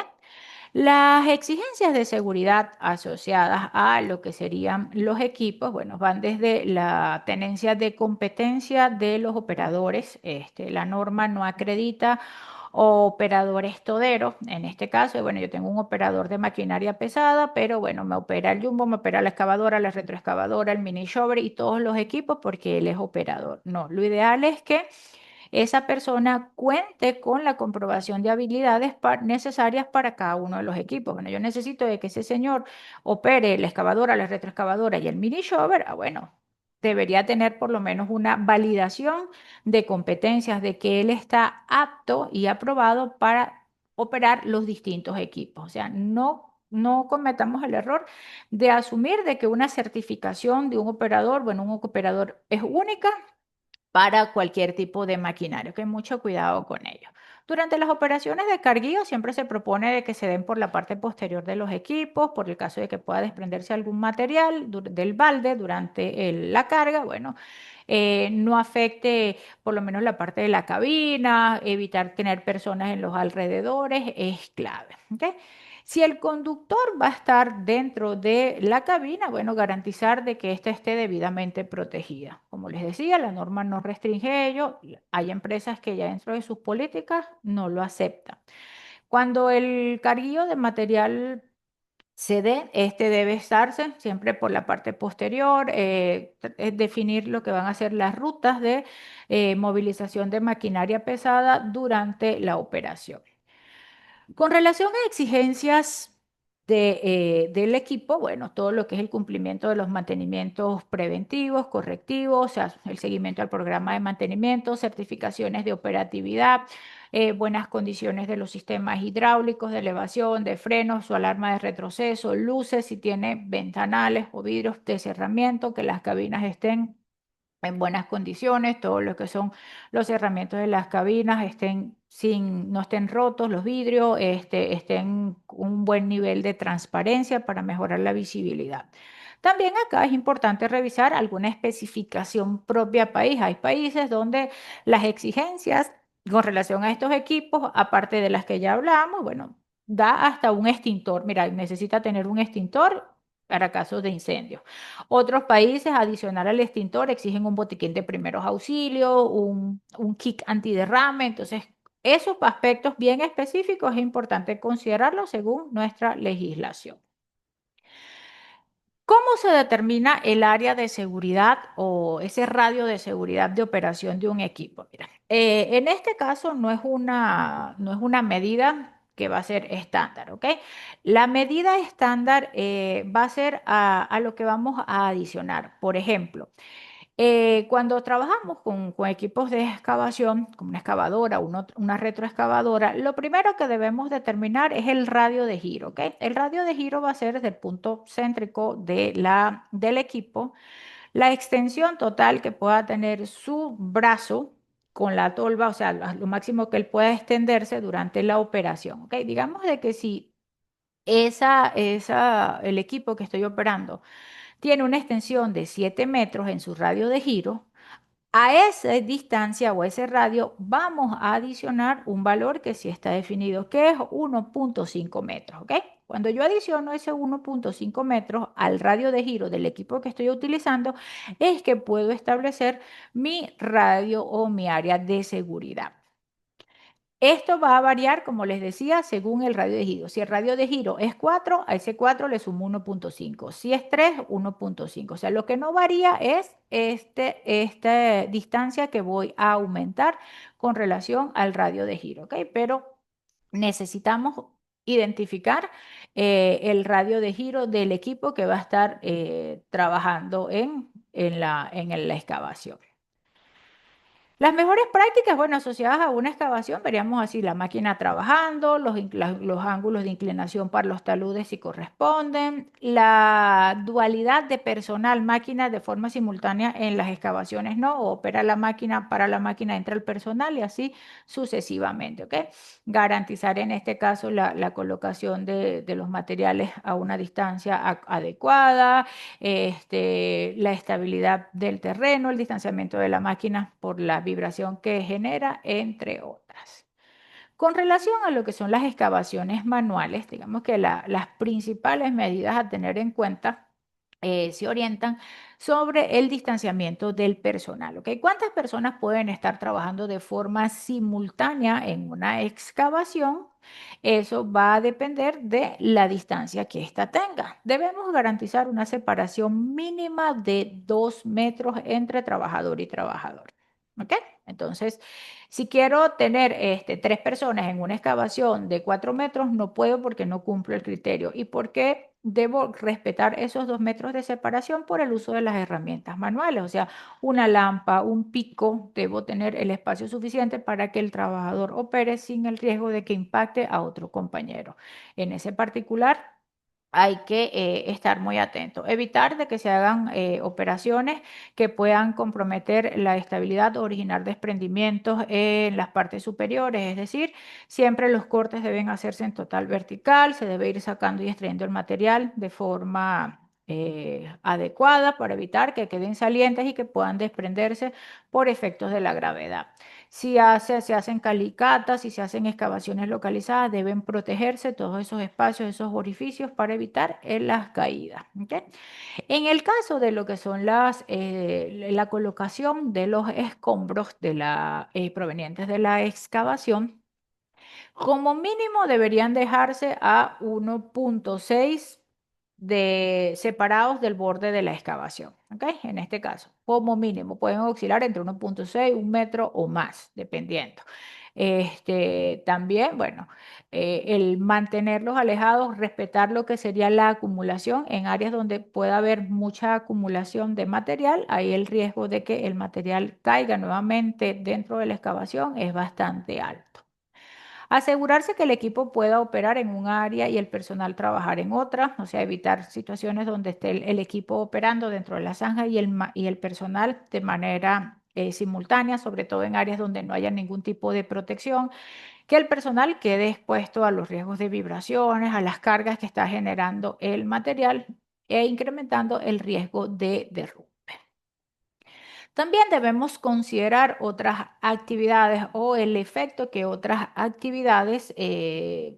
Las exigencias de seguridad asociadas a lo que serían los equipos, bueno, van desde la tenencia de competencia de los operadores. La norma no acredita operadores toderos. En este caso, bueno, yo tengo un operador de maquinaria pesada, pero bueno, me opera el jumbo, me opera la excavadora, la retroexcavadora, el mini shovel y todos los equipos porque él es operador. No, lo ideal es que esa persona cuente con la comprobación de habilidades necesarias para cada uno de los equipos. Bueno, yo necesito de que ese señor opere la excavadora, la retroexcavadora y el mini shovel. Bueno, debería tener por lo menos una validación de competencias, de que él está apto y aprobado para operar los distintos equipos. O sea, no cometamos el error de asumir de que una certificación de un operador, bueno, un operador es única para cualquier tipo de maquinario, que mucho cuidado con ello. Durante las operaciones de carguillo siempre se propone de que se den por la parte posterior de los equipos, por el caso de que pueda desprenderse algún material del balde durante la carga. Bueno, no afecte por lo menos la parte de la cabina, evitar tener personas en los alrededores es clave. ¿Ok? Si el conductor va a estar dentro de la cabina, bueno, garantizar de que ésta esté debidamente protegida. Como les decía, la norma no restringe ello. Hay empresas que ya dentro de sus políticas no lo aceptan. Cuando el carguillo de material se dé, este debe estarse siempre por la parte posterior, es definir lo que van a ser las rutas de movilización de maquinaria pesada durante la operación. Con relación a exigencias del equipo, bueno, todo lo que es el cumplimiento de los mantenimientos preventivos, correctivos, o sea, el seguimiento al programa de mantenimiento, certificaciones de operatividad, buenas condiciones de los sistemas hidráulicos, de elevación, de frenos, su alarma de retroceso, luces, si tiene ventanales o vidrios de cerramiento, que las cabinas estén en buenas condiciones, todo lo que son los cerramientos de las cabinas no estén rotos, los vidrios, estén con un buen nivel de transparencia para mejorar la visibilidad. También acá es importante revisar alguna especificación propia país. Hay países donde las exigencias con relación a estos equipos, aparte de las que ya hablamos, bueno, da hasta un extintor. Mira, necesita tener un extintor para casos de incendio. Otros países, adicional al extintor, exigen un botiquín de primeros auxilios, un kit antiderrame. Entonces, esos aspectos bien específicos es importante considerarlos según nuestra legislación. ¿Cómo se determina el área de seguridad o ese radio de seguridad de operación de un equipo? Mira, en este caso no es una medida que va a ser estándar, ¿ok? La medida estándar va a ser a lo que vamos a adicionar. Por ejemplo, cuando trabajamos con equipos de excavación, como una excavadora, una retroexcavadora, lo primero que debemos determinar es el radio de giro, ¿ok? El radio de giro va a ser desde el punto céntrico del equipo, la extensión total que pueda tener su brazo con la tolva, o sea, lo máximo que él pueda extenderse durante la operación, ¿ok? Digamos de que si el equipo que estoy operando tiene una extensión de 7 metros en su radio de giro, a esa distancia o ese radio vamos a adicionar un valor que sí está definido, que es 1,5 metros, ¿ok? Cuando yo adiciono ese 1,5 metros al radio de giro del equipo que estoy utilizando, es que puedo establecer mi radio o mi área de seguridad. Esto va a variar, como les decía, según el radio de giro. Si el radio de giro es 4, a ese 4 le sumo 1,5. Si es 3, 1,5. O sea, lo que no varía es esta distancia que voy a aumentar con relación al radio de giro, ¿ok? Pero necesitamos identificar el radio de giro del equipo que va a estar trabajando en la excavación. Las mejores prácticas, bueno, asociadas a una excavación, veríamos así la máquina trabajando, los ángulos de inclinación para los taludes si corresponden, la dualidad de personal-máquina de forma simultánea en las excavaciones, ¿no? O opera la máquina, para la máquina entra el personal y así sucesivamente, ¿ok? Garantizar en este caso la colocación de los materiales a una distancia adecuada, la estabilidad del terreno, el distanciamiento de la máquina por la vibración que genera, entre otras. Con relación a lo que son las excavaciones manuales, digamos que las principales medidas a tener en cuenta se orientan sobre el distanciamiento del personal. ¿Ok? ¿Cuántas personas pueden estar trabajando de forma simultánea en una excavación? Eso va a depender de la distancia que ésta tenga. Debemos garantizar una separación mínima de 2 metros entre trabajador y trabajador. ¿Ok? Entonces, si quiero tener 3 personas en una excavación de 4 metros, no puedo porque no cumplo el criterio. ¿Y por qué debo respetar esos 2 metros de separación? Por el uso de las herramientas manuales, o sea, una lámpara, un pico, debo tener el espacio suficiente para que el trabajador opere sin el riesgo de que impacte a otro compañero. En ese particular, hay que estar muy atento, evitar de que se hagan operaciones que puedan comprometer la estabilidad o originar desprendimientos en las partes superiores, es decir, siempre los cortes deben hacerse en total vertical, se debe ir sacando y extrayendo el material de forma adecuada para evitar que queden salientes y que puedan desprenderse por efectos de la gravedad. Si se hacen calicatas, si se hacen excavaciones localizadas, deben protegerse todos esos espacios, esos orificios para evitar las caídas. ¿Ok? En el caso de lo que son la colocación de los escombros provenientes de la excavación, como mínimo deberían dejarse a 1,6 separados del borde de la excavación. ¿Ok? En este caso, como mínimo, pueden oscilar entre 1,6, 1 metro o más, dependiendo. También, bueno, el mantenerlos alejados, respetar lo que sería la acumulación en áreas donde pueda haber mucha acumulación de material, ahí el riesgo de que el material caiga nuevamente dentro de la excavación es bastante alto. Asegurarse que el equipo pueda operar en un área y el personal trabajar en otra, o sea, evitar situaciones donde esté el equipo operando dentro de la zanja y el personal de manera simultánea, sobre todo en áreas donde no haya ningún tipo de protección, que el personal quede expuesto a los riesgos de vibraciones, a las cargas que está generando el material e incrementando el riesgo de derrumbe. También debemos considerar otras actividades o el efecto que otras actividades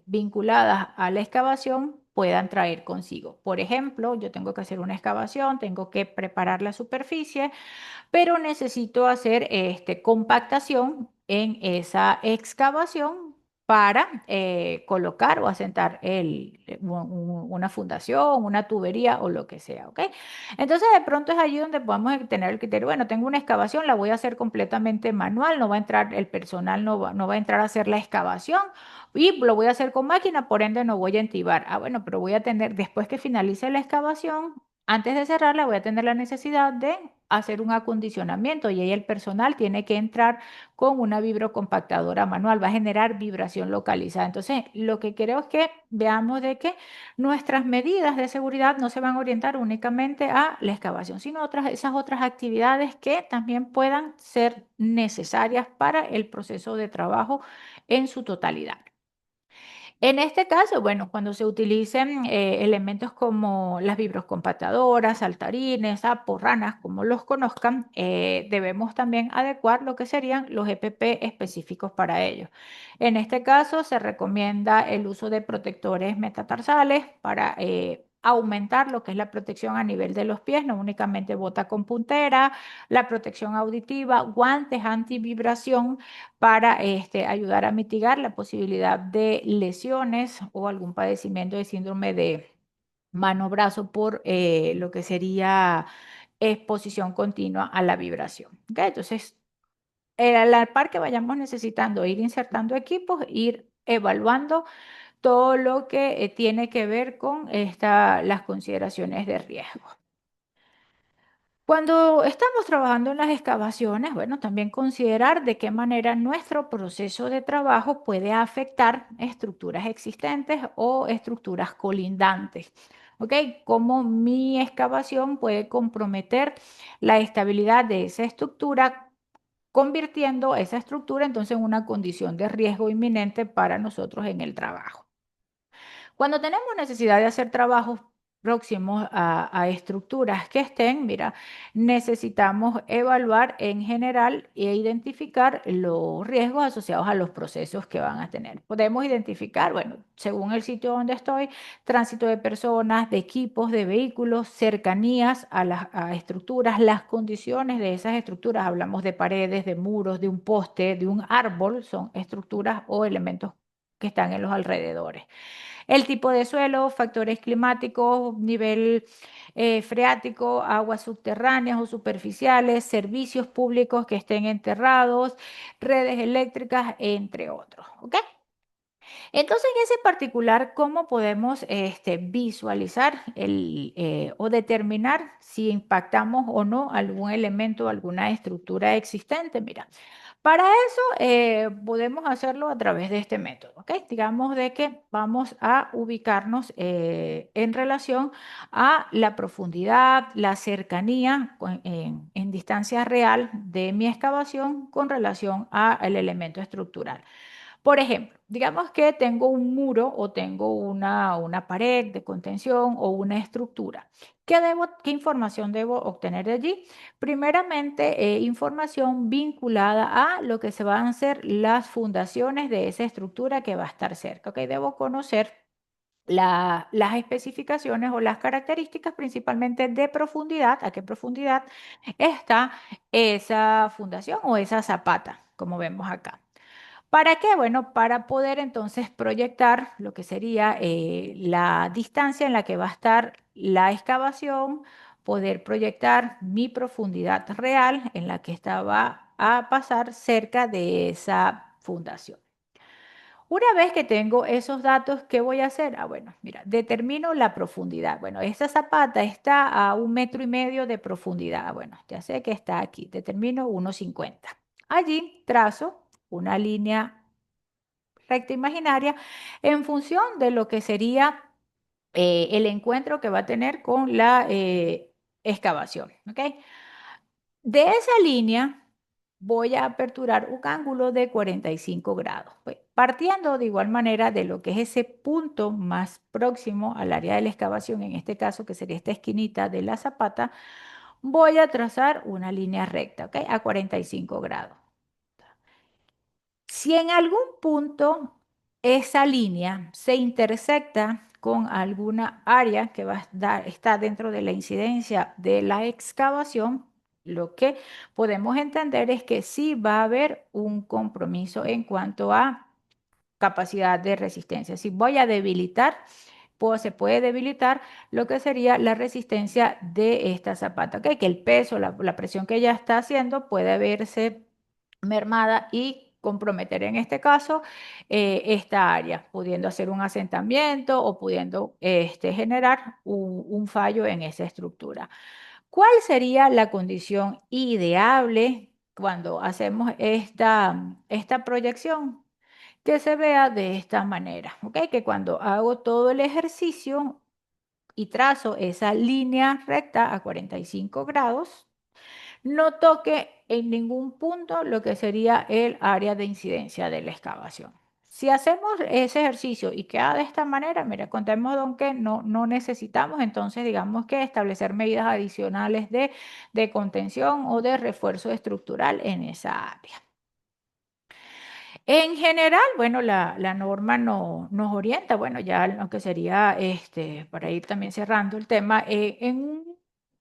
vinculadas a la excavación puedan traer consigo. Por ejemplo, yo tengo que hacer una excavación, tengo que preparar la superficie, pero necesito hacer compactación en esa excavación para colocar o asentar una fundación, una tubería o lo que sea, ¿ok? Entonces, de pronto es allí donde podemos tener el criterio, bueno, tengo una excavación, la voy a hacer completamente manual, no va a entrar el personal, no va a entrar a hacer la excavación y lo voy a hacer con máquina, por ende no voy a entibar. Ah, bueno, pero voy a tener, después que finalice la excavación, antes de cerrarla, voy a tener la necesidad de hacer un acondicionamiento y ahí el personal tiene que entrar con una vibrocompactadora manual, va a generar vibración localizada. Entonces, lo que creo es que veamos de que nuestras medidas de seguridad no se van a orientar únicamente a la excavación, sino esas otras actividades que también puedan ser necesarias para el proceso de trabajo en su totalidad. En este caso, bueno, cuando se utilicen elementos como las vibroscompactadoras, saltarines, sapos, ranas, como los conozcan, debemos también adecuar lo que serían los EPP específicos para ellos. En este caso, se recomienda el uso de protectores metatarsales para aumentar lo que es la protección a nivel de los pies, no únicamente bota con puntera, la protección auditiva, guantes antivibración para ayudar a mitigar la posibilidad de lesiones o algún padecimiento de síndrome de mano-brazo por lo que sería exposición continua a la vibración. ¿Ok? Entonces, a la par que vayamos necesitando ir insertando equipos, ir evaluando todo lo que tiene que ver con las consideraciones de riesgo. Cuando estamos trabajando en las excavaciones, bueno, también considerar de qué manera nuestro proceso de trabajo puede afectar estructuras existentes o estructuras colindantes. ¿Ok? Cómo mi excavación puede comprometer la estabilidad de esa estructura, convirtiendo esa estructura entonces en una condición de riesgo inminente para nosotros en el trabajo. Cuando tenemos necesidad de hacer trabajos próximos a estructuras que estén, mira, necesitamos evaluar en general e identificar los riesgos asociados a los procesos que van a tener. Podemos identificar, bueno, según el sitio donde estoy, tránsito de personas, de equipos, de vehículos, cercanías a estructuras, las condiciones de esas estructuras. Hablamos de paredes, de muros, de un poste, de un árbol, son estructuras o elementos que están en los alrededores. El tipo de suelo, factores climáticos, nivel freático, aguas subterráneas o superficiales, servicios públicos que estén enterrados, redes eléctricas, entre otros. ¿Ok? Entonces, en ese particular, ¿cómo podemos visualizar o determinar si impactamos o no algún elemento, alguna estructura existente? Mira, para eso podemos hacerlo a través de este método, ¿ok? Digamos de que vamos a ubicarnos en relación a la profundidad, la cercanía en distancia real de mi excavación con relación al elemento estructural. Por ejemplo, digamos que tengo un muro o tengo una pared de contención o una estructura. ¿Qué información debo obtener de allí? Primeramente, información vinculada a lo que se van a hacer las fundaciones de esa estructura que va a estar cerca. ¿Ok? Debo conocer las especificaciones o las características principalmente de profundidad, a qué profundidad está esa fundación o esa zapata, como vemos acá. ¿Para qué? Bueno, para poder entonces proyectar lo que sería la distancia en la que va a estar la excavación, poder proyectar mi profundidad real en la que estaba a pasar cerca de esa fundación. Una vez que tengo esos datos, ¿qué voy a hacer? Ah, bueno, mira, determino la profundidad. Bueno, esta zapata está a 1,5 metros de profundidad. Ah, bueno, ya sé que está aquí. Determino 1,50. Allí trazo una línea recta imaginaria en función de lo que sería el encuentro que va a tener con la excavación. ¿Ok? De esa línea voy a aperturar un ángulo de 45 grados, pues, partiendo de igual manera de lo que es ese punto más próximo al área de la excavación, en este caso que sería esta esquinita de la zapata, voy a trazar una línea recta, ¿ok? A 45 grados. Si en algún punto esa línea se intersecta con alguna área que está dentro de la incidencia de la excavación, lo que podemos entender es que sí va a haber un compromiso en cuanto a capacidad de resistencia. Si voy a debilitar, se puede debilitar lo que sería la resistencia de esta zapata, ¿ok? Que el peso, la presión que ella está haciendo puede verse mermada y comprometer en este caso esta área, pudiendo hacer un asentamiento o pudiendo generar un fallo en esa estructura. ¿Cuál sería la condición ideable cuando hacemos esta proyección? Que se vea de esta manera, ¿ok? Que cuando hago todo el ejercicio y trazo esa línea recta a 45 grados, no toque en ningún punto lo que sería el área de incidencia de la excavación. Si hacemos ese ejercicio y queda de esta manera, mira, contemos con que no necesitamos entonces, digamos que establecer medidas adicionales de contención o de refuerzo estructural en esa área. En general, bueno, la norma nos orienta, bueno, ya lo que sería, para ir también cerrando el tema,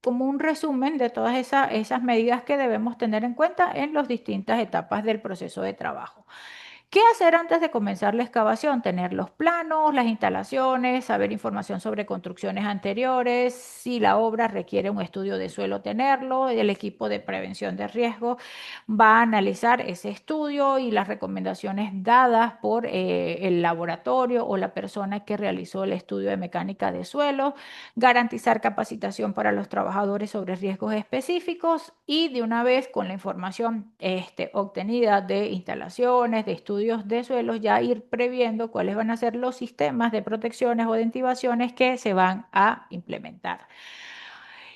como un resumen de todas esas medidas que debemos tener en cuenta en las distintas etapas del proceso de trabajo. ¿Qué hacer antes de comenzar la excavación? Tener los planos, las instalaciones, saber información sobre construcciones anteriores, si la obra requiere un estudio de suelo, tenerlo. El equipo de prevención de riesgo va a analizar ese estudio y las recomendaciones dadas por el laboratorio o la persona que realizó el estudio de mecánica de suelo, garantizar capacitación para los trabajadores sobre riesgos específicos y de una vez con la información obtenida de instalaciones, de estudios de suelos, ya ir previendo cuáles van a ser los sistemas de protecciones o de intivaciones que se van a implementar.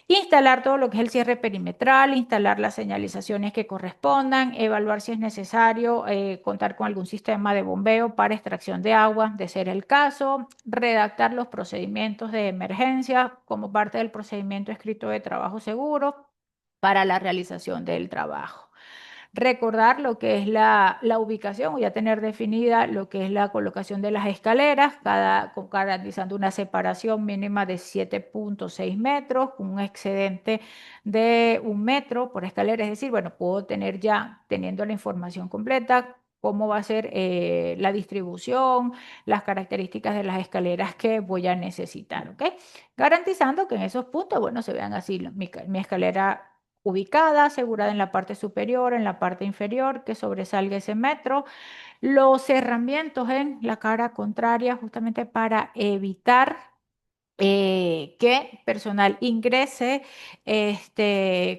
Instalar todo lo que es el cierre perimetral, instalar las señalizaciones que correspondan, evaluar si es necesario contar con algún sistema de bombeo para extracción de agua, de ser el caso, redactar los procedimientos de emergencia como parte del procedimiento escrito de trabajo seguro para la realización del trabajo. Recordar lo que es la ubicación o ya tener definida lo que es la colocación de las escaleras, garantizando una separación mínima de 7,6 metros, con un excedente de 1 metro por escalera. Es decir, bueno, puedo tener ya, teniendo la información completa, cómo va a ser la distribución, las características de las escaleras que voy a necesitar, ¿ok? Garantizando que en esos puntos, bueno, se vean así mi escalera ubicada, asegurada en la parte superior, en la parte inferior, que sobresalga ese metro, los cerramientos en la cara contraria, justamente para evitar que personal ingrese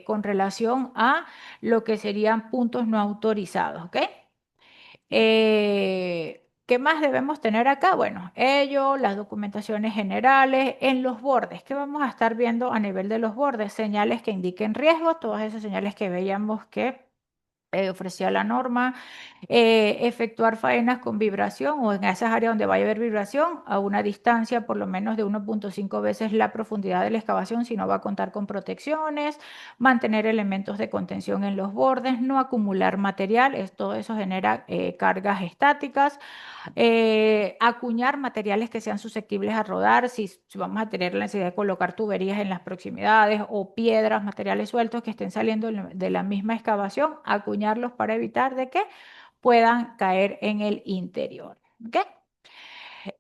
con relación a lo que serían puntos no autorizados, ¿ok? ¿Qué más debemos tener acá? Bueno, ello, las documentaciones generales en los bordes. ¿Qué vamos a estar viendo a nivel de los bordes? Señales que indiquen riesgo, todas esas señales que veíamos que ofrecía la norma, efectuar faenas con vibración o en esas áreas donde vaya a haber vibración a una distancia por lo menos de 1.5 veces la profundidad de la excavación si no va a contar con protecciones, mantener elementos de contención en los bordes, no acumular material, todo eso genera cargas estáticas, acuñar materiales que sean susceptibles a rodar, si vamos a tener la necesidad de colocar tuberías en las proximidades o piedras, materiales sueltos que estén saliendo de la misma excavación, acuñarlos para evitar de que puedan caer en el interior. ¿Ok?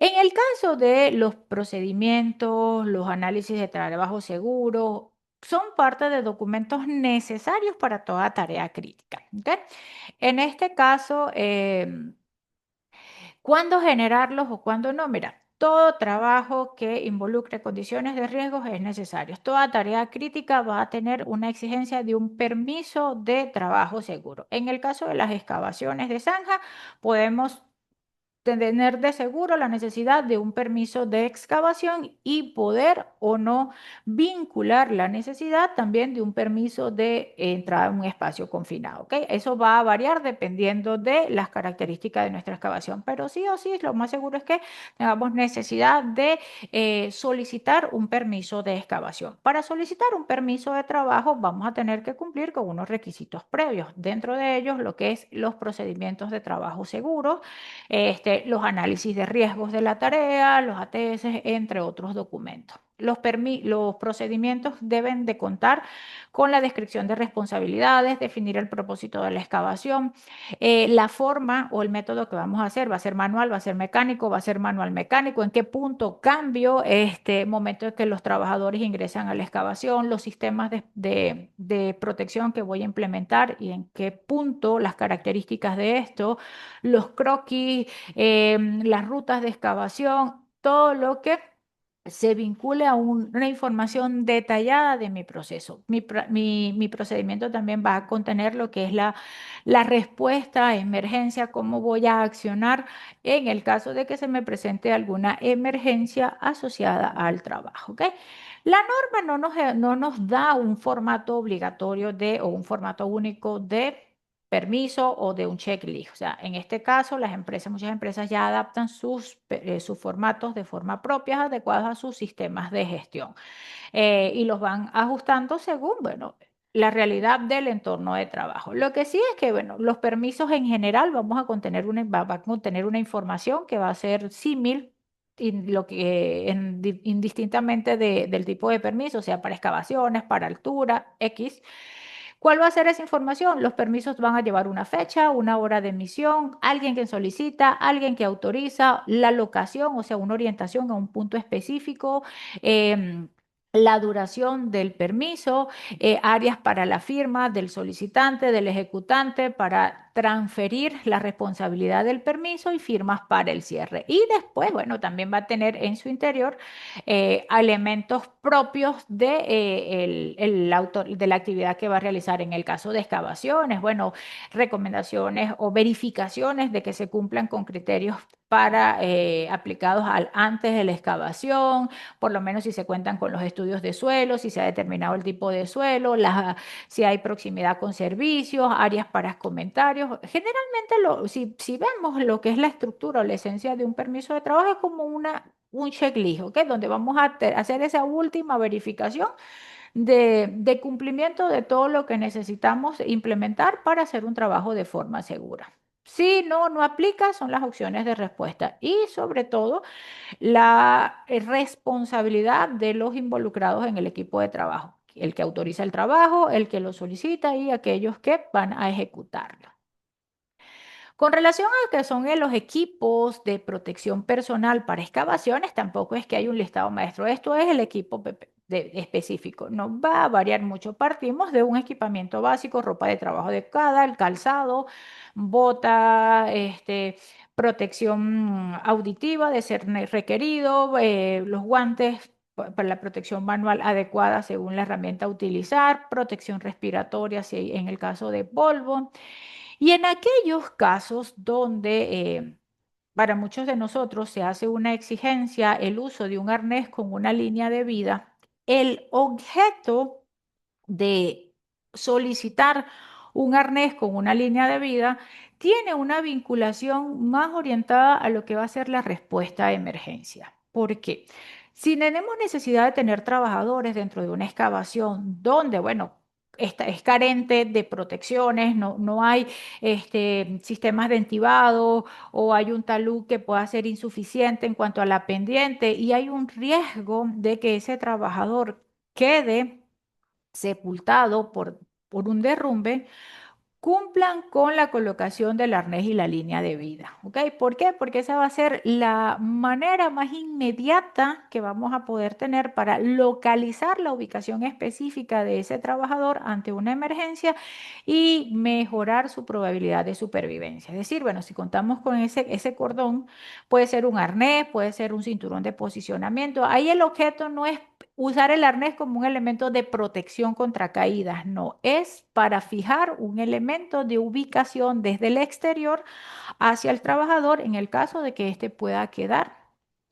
En el caso de los procedimientos, los análisis de trabajo seguro, son parte de documentos necesarios para toda tarea crítica. ¿Ok? En este caso, ¿cuándo generarlos o cuándo no? Mira, todo trabajo que involucre condiciones de riesgo es necesario. Toda tarea crítica va a tener una exigencia de un permiso de trabajo seguro. En el caso de las excavaciones de zanja, podemos tener de seguro la necesidad de un permiso de excavación y poder o no vincular la necesidad también de un permiso de entrada en un espacio confinado, ¿ok? Eso va a variar dependiendo de las características de nuestra excavación, pero sí o sí, lo más seguro es que tengamos necesidad de solicitar un permiso de excavación. Para solicitar un permiso de trabajo vamos a tener que cumplir con unos requisitos previos, dentro de ellos lo que es los procedimientos de trabajo seguros, los análisis de riesgos de la tarea, los ATS, entre otros documentos. Los procedimientos deben de contar con la descripción de responsabilidades, definir el propósito de la excavación, la forma o el método que vamos a hacer, va a ser manual, va a ser mecánico, va a ser manual mecánico, en qué punto cambio, momento en que los trabajadores ingresan a la excavación, los sistemas de protección que voy a implementar y en qué punto las características de esto, los croquis, las rutas de excavación, todo lo que se vincule a una información detallada de mi proceso. Mi procedimiento también va a contener lo que es la respuesta a emergencia, cómo voy a accionar en el caso de que se me presente alguna emergencia asociada al trabajo. ¿Ok? La norma no nos da un formato obligatorio o un formato único de permiso o de un checklist. O sea, en este caso, muchas empresas ya adaptan sus formatos de forma propia, adecuados a sus sistemas de gestión, y los van ajustando según, bueno, la realidad del entorno de trabajo. Lo que sí es que, bueno, los permisos en general va a contener una información que va a ser símil indistintamente del tipo de permiso, sea para excavaciones, para altura, X. ¿Cuál va a ser esa información? Los permisos van a llevar una fecha, una hora de emisión, alguien que solicita, alguien que autoriza, la locación, o sea, una orientación a un punto específico, em, la duración del permiso, áreas para la firma del solicitante, del ejecutante, para transferir la responsabilidad del permiso y firmas para el cierre. Y después, bueno, también va a tener en su interior elementos propios de la actividad que va a realizar. En el caso de excavaciones, bueno, recomendaciones o verificaciones de que se cumplan con criterios aplicados antes de la excavación, por lo menos si se cuentan con los estudios de suelo, si se ha determinado el tipo de suelo, si hay proximidad con servicios, áreas para comentarios. Generalmente, si vemos lo que es la estructura o la esencia de un permiso de trabajo, es como un checklist, ¿ok? Donde vamos a hacer esa última verificación de cumplimiento de todo lo que necesitamos implementar para hacer un trabajo de forma segura. Si no aplica, son las opciones de respuesta y sobre todo la responsabilidad de los involucrados en el equipo de trabajo, el que autoriza el trabajo, el que lo solicita y aquellos que van a ejecutarlo. Con relación a que son los equipos de protección personal para excavaciones, tampoco es que hay un listado maestro. Esto es el equipo específico. No va a variar mucho. Partimos de un equipamiento básico, ropa de trabajo adecuada, el calzado, bota, protección auditiva de ser requerido, los guantes para la protección manual adecuada según la herramienta a utilizar, protección respiratoria si en el caso de polvo. Y en aquellos casos donde para muchos de nosotros se hace una exigencia el uso de un arnés con una línea de vida, el objeto de solicitar un arnés con una línea de vida tiene una vinculación más orientada a lo que va a ser la respuesta a emergencia. ¿Por qué? Si tenemos necesidad de tener trabajadores dentro de una excavación donde, bueno, es carente de protecciones, no hay sistemas de entibado o hay un talud que pueda ser insuficiente en cuanto a la pendiente y hay un riesgo de que ese trabajador quede sepultado por un derrumbe, cumplan con la colocación del arnés y la línea de vida. ¿Ok? ¿Por qué? Porque esa va a ser la manera más inmediata que vamos a poder tener para localizar la ubicación específica de ese trabajador ante una emergencia y mejorar su probabilidad de supervivencia. Es decir, bueno, si contamos con ese cordón, puede ser un arnés, puede ser un cinturón de posicionamiento. Ahí el objeto no es usar el arnés como un elemento de protección contra caídas, no, es para fijar un elemento de ubicación desde el exterior hacia el trabajador en el caso de que éste pueda quedar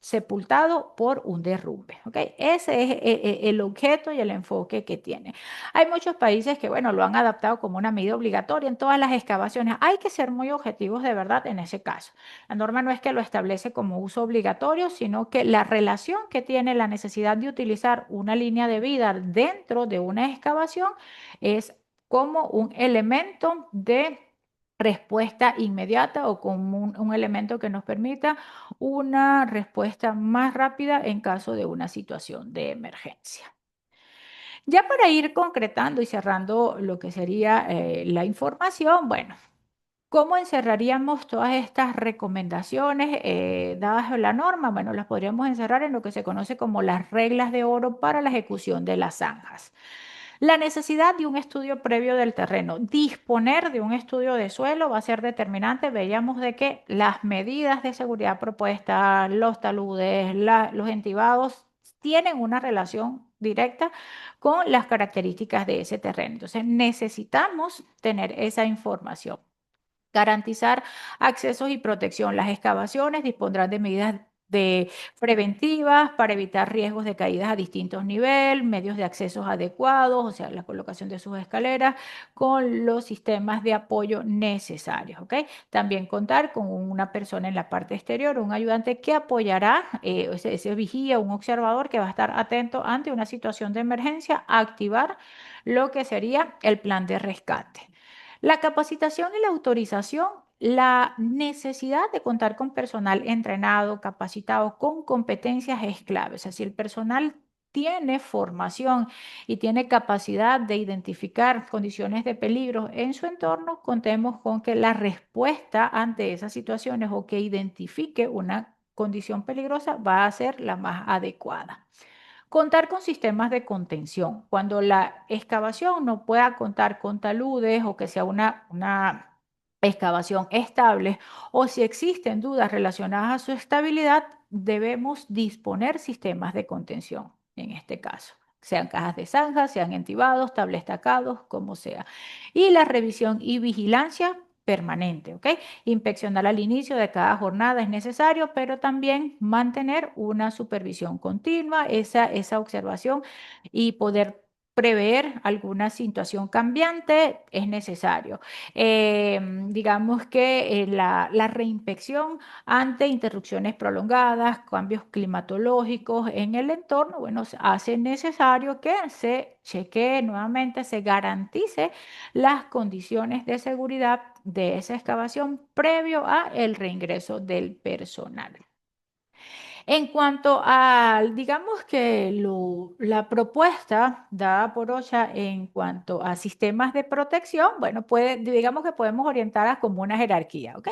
sepultado por un derrumbe. ¿Ok? Ese es el objeto y el enfoque que tiene. Hay muchos países que, bueno, lo han adaptado como una medida obligatoria en todas las excavaciones. Hay que ser muy objetivos de verdad en ese caso. La norma no es que lo establece como uso obligatorio, sino que la relación que tiene la necesidad de utilizar una línea de vida dentro de una excavación es como un elemento de respuesta inmediata o como un elemento que nos permita una respuesta más rápida en caso de una situación de emergencia. Ya para ir concretando y cerrando lo que sería la información, bueno, ¿cómo encerraríamos todas estas recomendaciones dadas en la norma? Bueno, las podríamos encerrar en lo que se conoce como las reglas de oro para la ejecución de las zanjas. La necesidad de un estudio previo del terreno. Disponer de un estudio de suelo va a ser determinante. Veíamos de que las medidas de seguridad propuestas, los taludes, los entibados, tienen una relación directa con las características de ese terreno. Entonces, necesitamos tener esa información. Garantizar accesos y protección. Las excavaciones dispondrán de medidas preventivas para evitar riesgos de caídas a distintos niveles, medios de accesos adecuados, o sea, la colocación de sus escaleras con los sistemas de apoyo necesarios. ¿Ok? También contar con una persona en la parte exterior, un ayudante que apoyará, ese vigía, un observador que va a estar atento ante una situación de emergencia, a activar lo que sería el plan de rescate. La capacitación y la autorización, la necesidad de contar con personal entrenado, capacitado, con competencias es clave. O sea, si el personal tiene formación y tiene capacidad de identificar condiciones de peligro en su entorno, contemos con que la respuesta ante esas situaciones o que identifique una condición peligrosa va a ser la más adecuada. Contar con sistemas de contención. Cuando la excavación no pueda contar con taludes o que sea una excavación estable o si existen dudas relacionadas a su estabilidad, debemos disponer sistemas de contención en este caso. Sean cajas de zanja, sean entibados, tablestacados, como sea. Y la revisión y vigilancia permanente, ¿ok? Inspeccionar al inicio de cada jornada es necesario, pero también mantener una supervisión continua, esa observación y poder prever alguna situación cambiante es necesario. Digamos que la reinspección ante interrupciones prolongadas, cambios climatológicos en el entorno, bueno, hace necesario que se chequee nuevamente, se garantice las condiciones de seguridad de esa excavación previo a el reingreso del personal. En cuanto a, digamos que la propuesta dada por OSHA en cuanto a sistemas de protección, bueno, digamos que podemos orientar a como una jerarquía, ¿ok?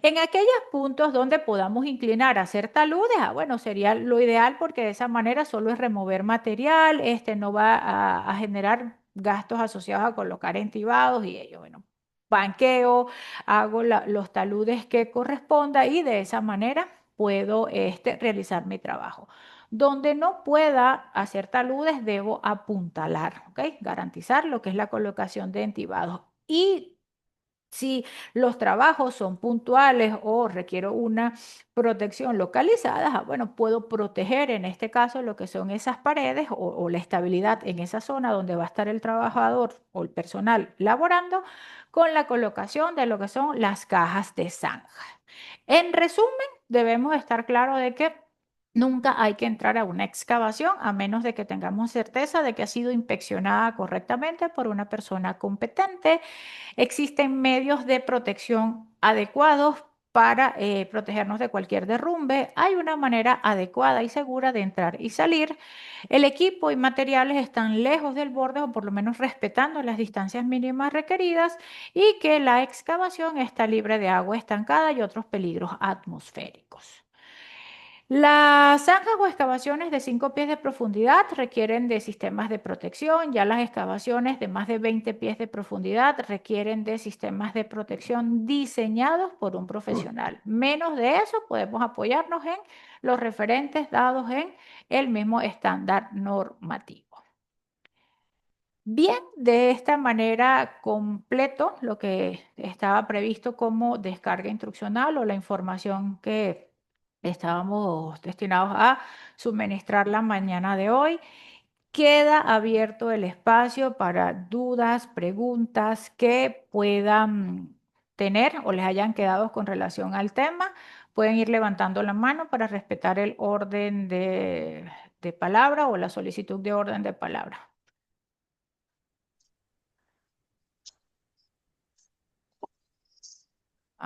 En aquellos puntos donde podamos inclinar a hacer taludes, bueno, sería lo ideal porque de esa manera solo es remover material, este no va a generar gastos asociados a colocar entibados y ello, bueno, banqueo, hago los taludes que corresponda y de esa manera puedo realizar mi trabajo. Donde no pueda hacer taludes, debo apuntalar, ¿ok? Garantizar lo que es la colocación de entibados. Y si los trabajos son puntuales o requiero una protección localizada, bueno, puedo proteger en este caso lo que son esas paredes o la estabilidad en esa zona donde va a estar el trabajador o el personal laborando con la colocación de lo que son las cajas de zanja. En resumen, debemos estar claros de que nunca hay que entrar a una excavación a menos de que tengamos certeza de que ha sido inspeccionada correctamente por una persona competente. Existen medios de protección adecuados para protegernos de cualquier derrumbe. Hay una manera adecuada y segura de entrar y salir. El equipo y materiales están lejos del borde o por lo menos respetando las distancias mínimas requeridas y que la excavación está libre de agua estancada y otros peligros atmosféricos. Las zanjas o excavaciones de 5 pies de profundidad requieren de sistemas de protección, ya las excavaciones de más de 20 pies de profundidad requieren de sistemas de protección diseñados por un profesional. Menos de eso podemos apoyarnos en los referentes dados en el mismo estándar normativo. Bien, de esta manera completo lo que estaba previsto como descarga instruccional o la información que estábamos destinados a suministrar la mañana de hoy. Queda abierto el espacio para dudas, preguntas que puedan tener o les hayan quedado con relación al tema. Pueden ir levantando la mano para respetar el orden de palabra o la solicitud de orden de palabra.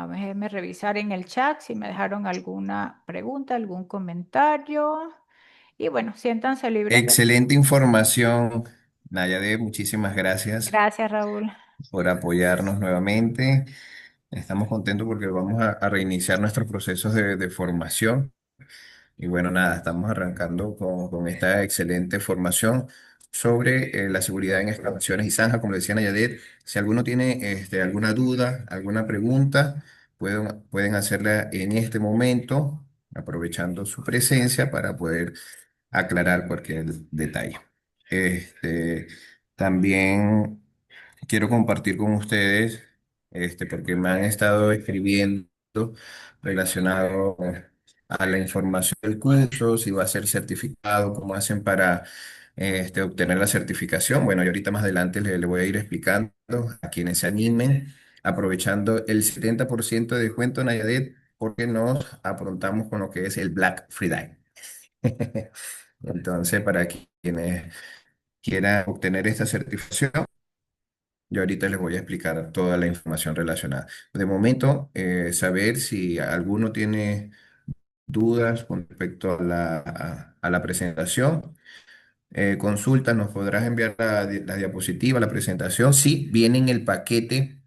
Déjenme revisar en el chat si me dejaron alguna pregunta, algún comentario. Y bueno, siéntanse libres de... Excelente información, Nayade. Muchísimas gracias Gracias, Raúl. por apoyarnos nuevamente. Estamos contentos porque vamos a reiniciar nuestros procesos de formación. Y bueno, nada, estamos arrancando con esta excelente formación sobre la seguridad en excavaciones y zanjas, como le decía Nayadet. Si alguno tiene alguna duda, alguna pregunta, pueden hacerla en este momento, aprovechando su presencia para poder aclarar cualquier detalle. Este, también quiero compartir con ustedes, porque me han estado escribiendo relacionado a la información del curso, si va a ser certificado, cómo hacen para obtener la certificación. Bueno, y ahorita más adelante le voy a ir explicando a quienes se animen, aprovechando el 70% de descuento, Nayadet, porque nos aprontamos con lo que es el Black Friday. Entonces, para quienes quieran obtener esta certificación, yo ahorita les voy a explicar toda la información relacionada. De momento, saber si alguno tiene dudas con respecto a la presentación. Consulta, nos podrás enviar la diapositiva, la presentación. Sí, viene en el paquete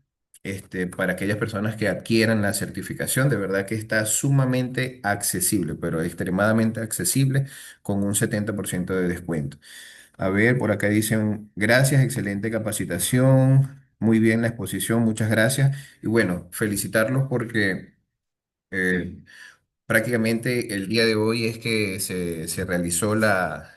para aquellas personas que adquieran la certificación. De verdad que está sumamente accesible, pero extremadamente accesible con un 70% de descuento. A ver, por acá dicen, gracias, excelente capacitación, muy bien la exposición, muchas gracias. Y bueno, felicitarlos porque eh, prácticamente el día de hoy es que se realizó la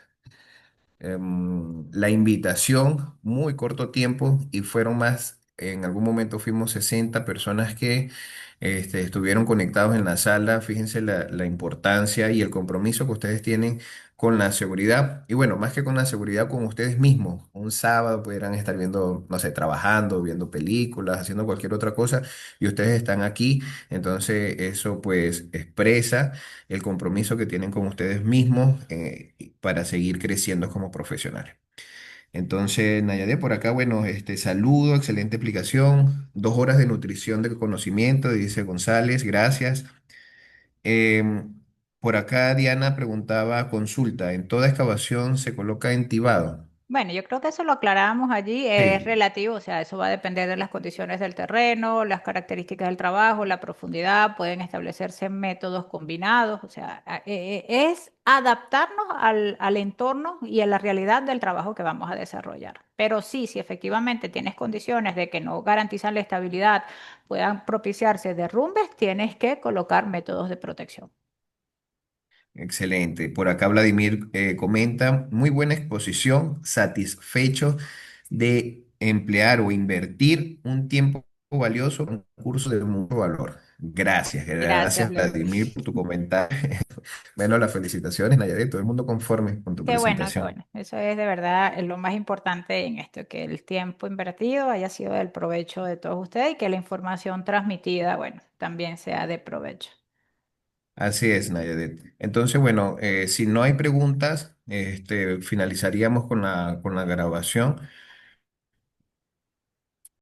invitación, muy corto tiempo, y fueron más, en algún momento fuimos 60 personas que estuvieron conectados en la sala. Fíjense la importancia y el compromiso que ustedes tienen con la seguridad. Y bueno, más que con la seguridad, con ustedes mismos. Un sábado pudieran estar viendo, no sé, trabajando, viendo películas, haciendo cualquier otra cosa, y ustedes están aquí. Entonces, eso pues expresa el compromiso que tienen con ustedes mismos para seguir creciendo como profesionales. Entonces, Nayade, por acá, bueno, saludo, excelente explicación, 2 horas de nutrición de conocimiento, dice González, gracias. Em, Por acá Diana preguntaba, consulta, ¿en toda excavación se coloca entibado? Bueno, yo creo que eso lo aclaramos allí, es Sí, relativo, o sea, eso va a depender de las condiciones del terreno, las características del trabajo, la profundidad, pueden establecerse métodos combinados, o sea, es adaptarnos al entorno y a la realidad del trabajo que vamos a desarrollar. Pero sí, si efectivamente tienes condiciones de que no garantizan la estabilidad, puedan propiciarse derrumbes, tienes que colocar métodos de protección. excelente. Por acá Vladimir comenta, muy buena exposición, satisfecho de emplear o invertir un tiempo valioso en un curso de mucho valor. Gracias, Gracias, gracias Vladimir Lewis. por tu comentario. Bueno, las felicitaciones, Nayarit, todo el mundo conforme con tu Qué bueno, qué presentación. bueno. Eso es de verdad lo más importante en esto, que el tiempo invertido haya sido del provecho de todos ustedes y que la información transmitida, bueno, también sea de provecho. Así es, Nayarit. Entonces, bueno, si no hay preguntas, finalizaríamos con la grabación.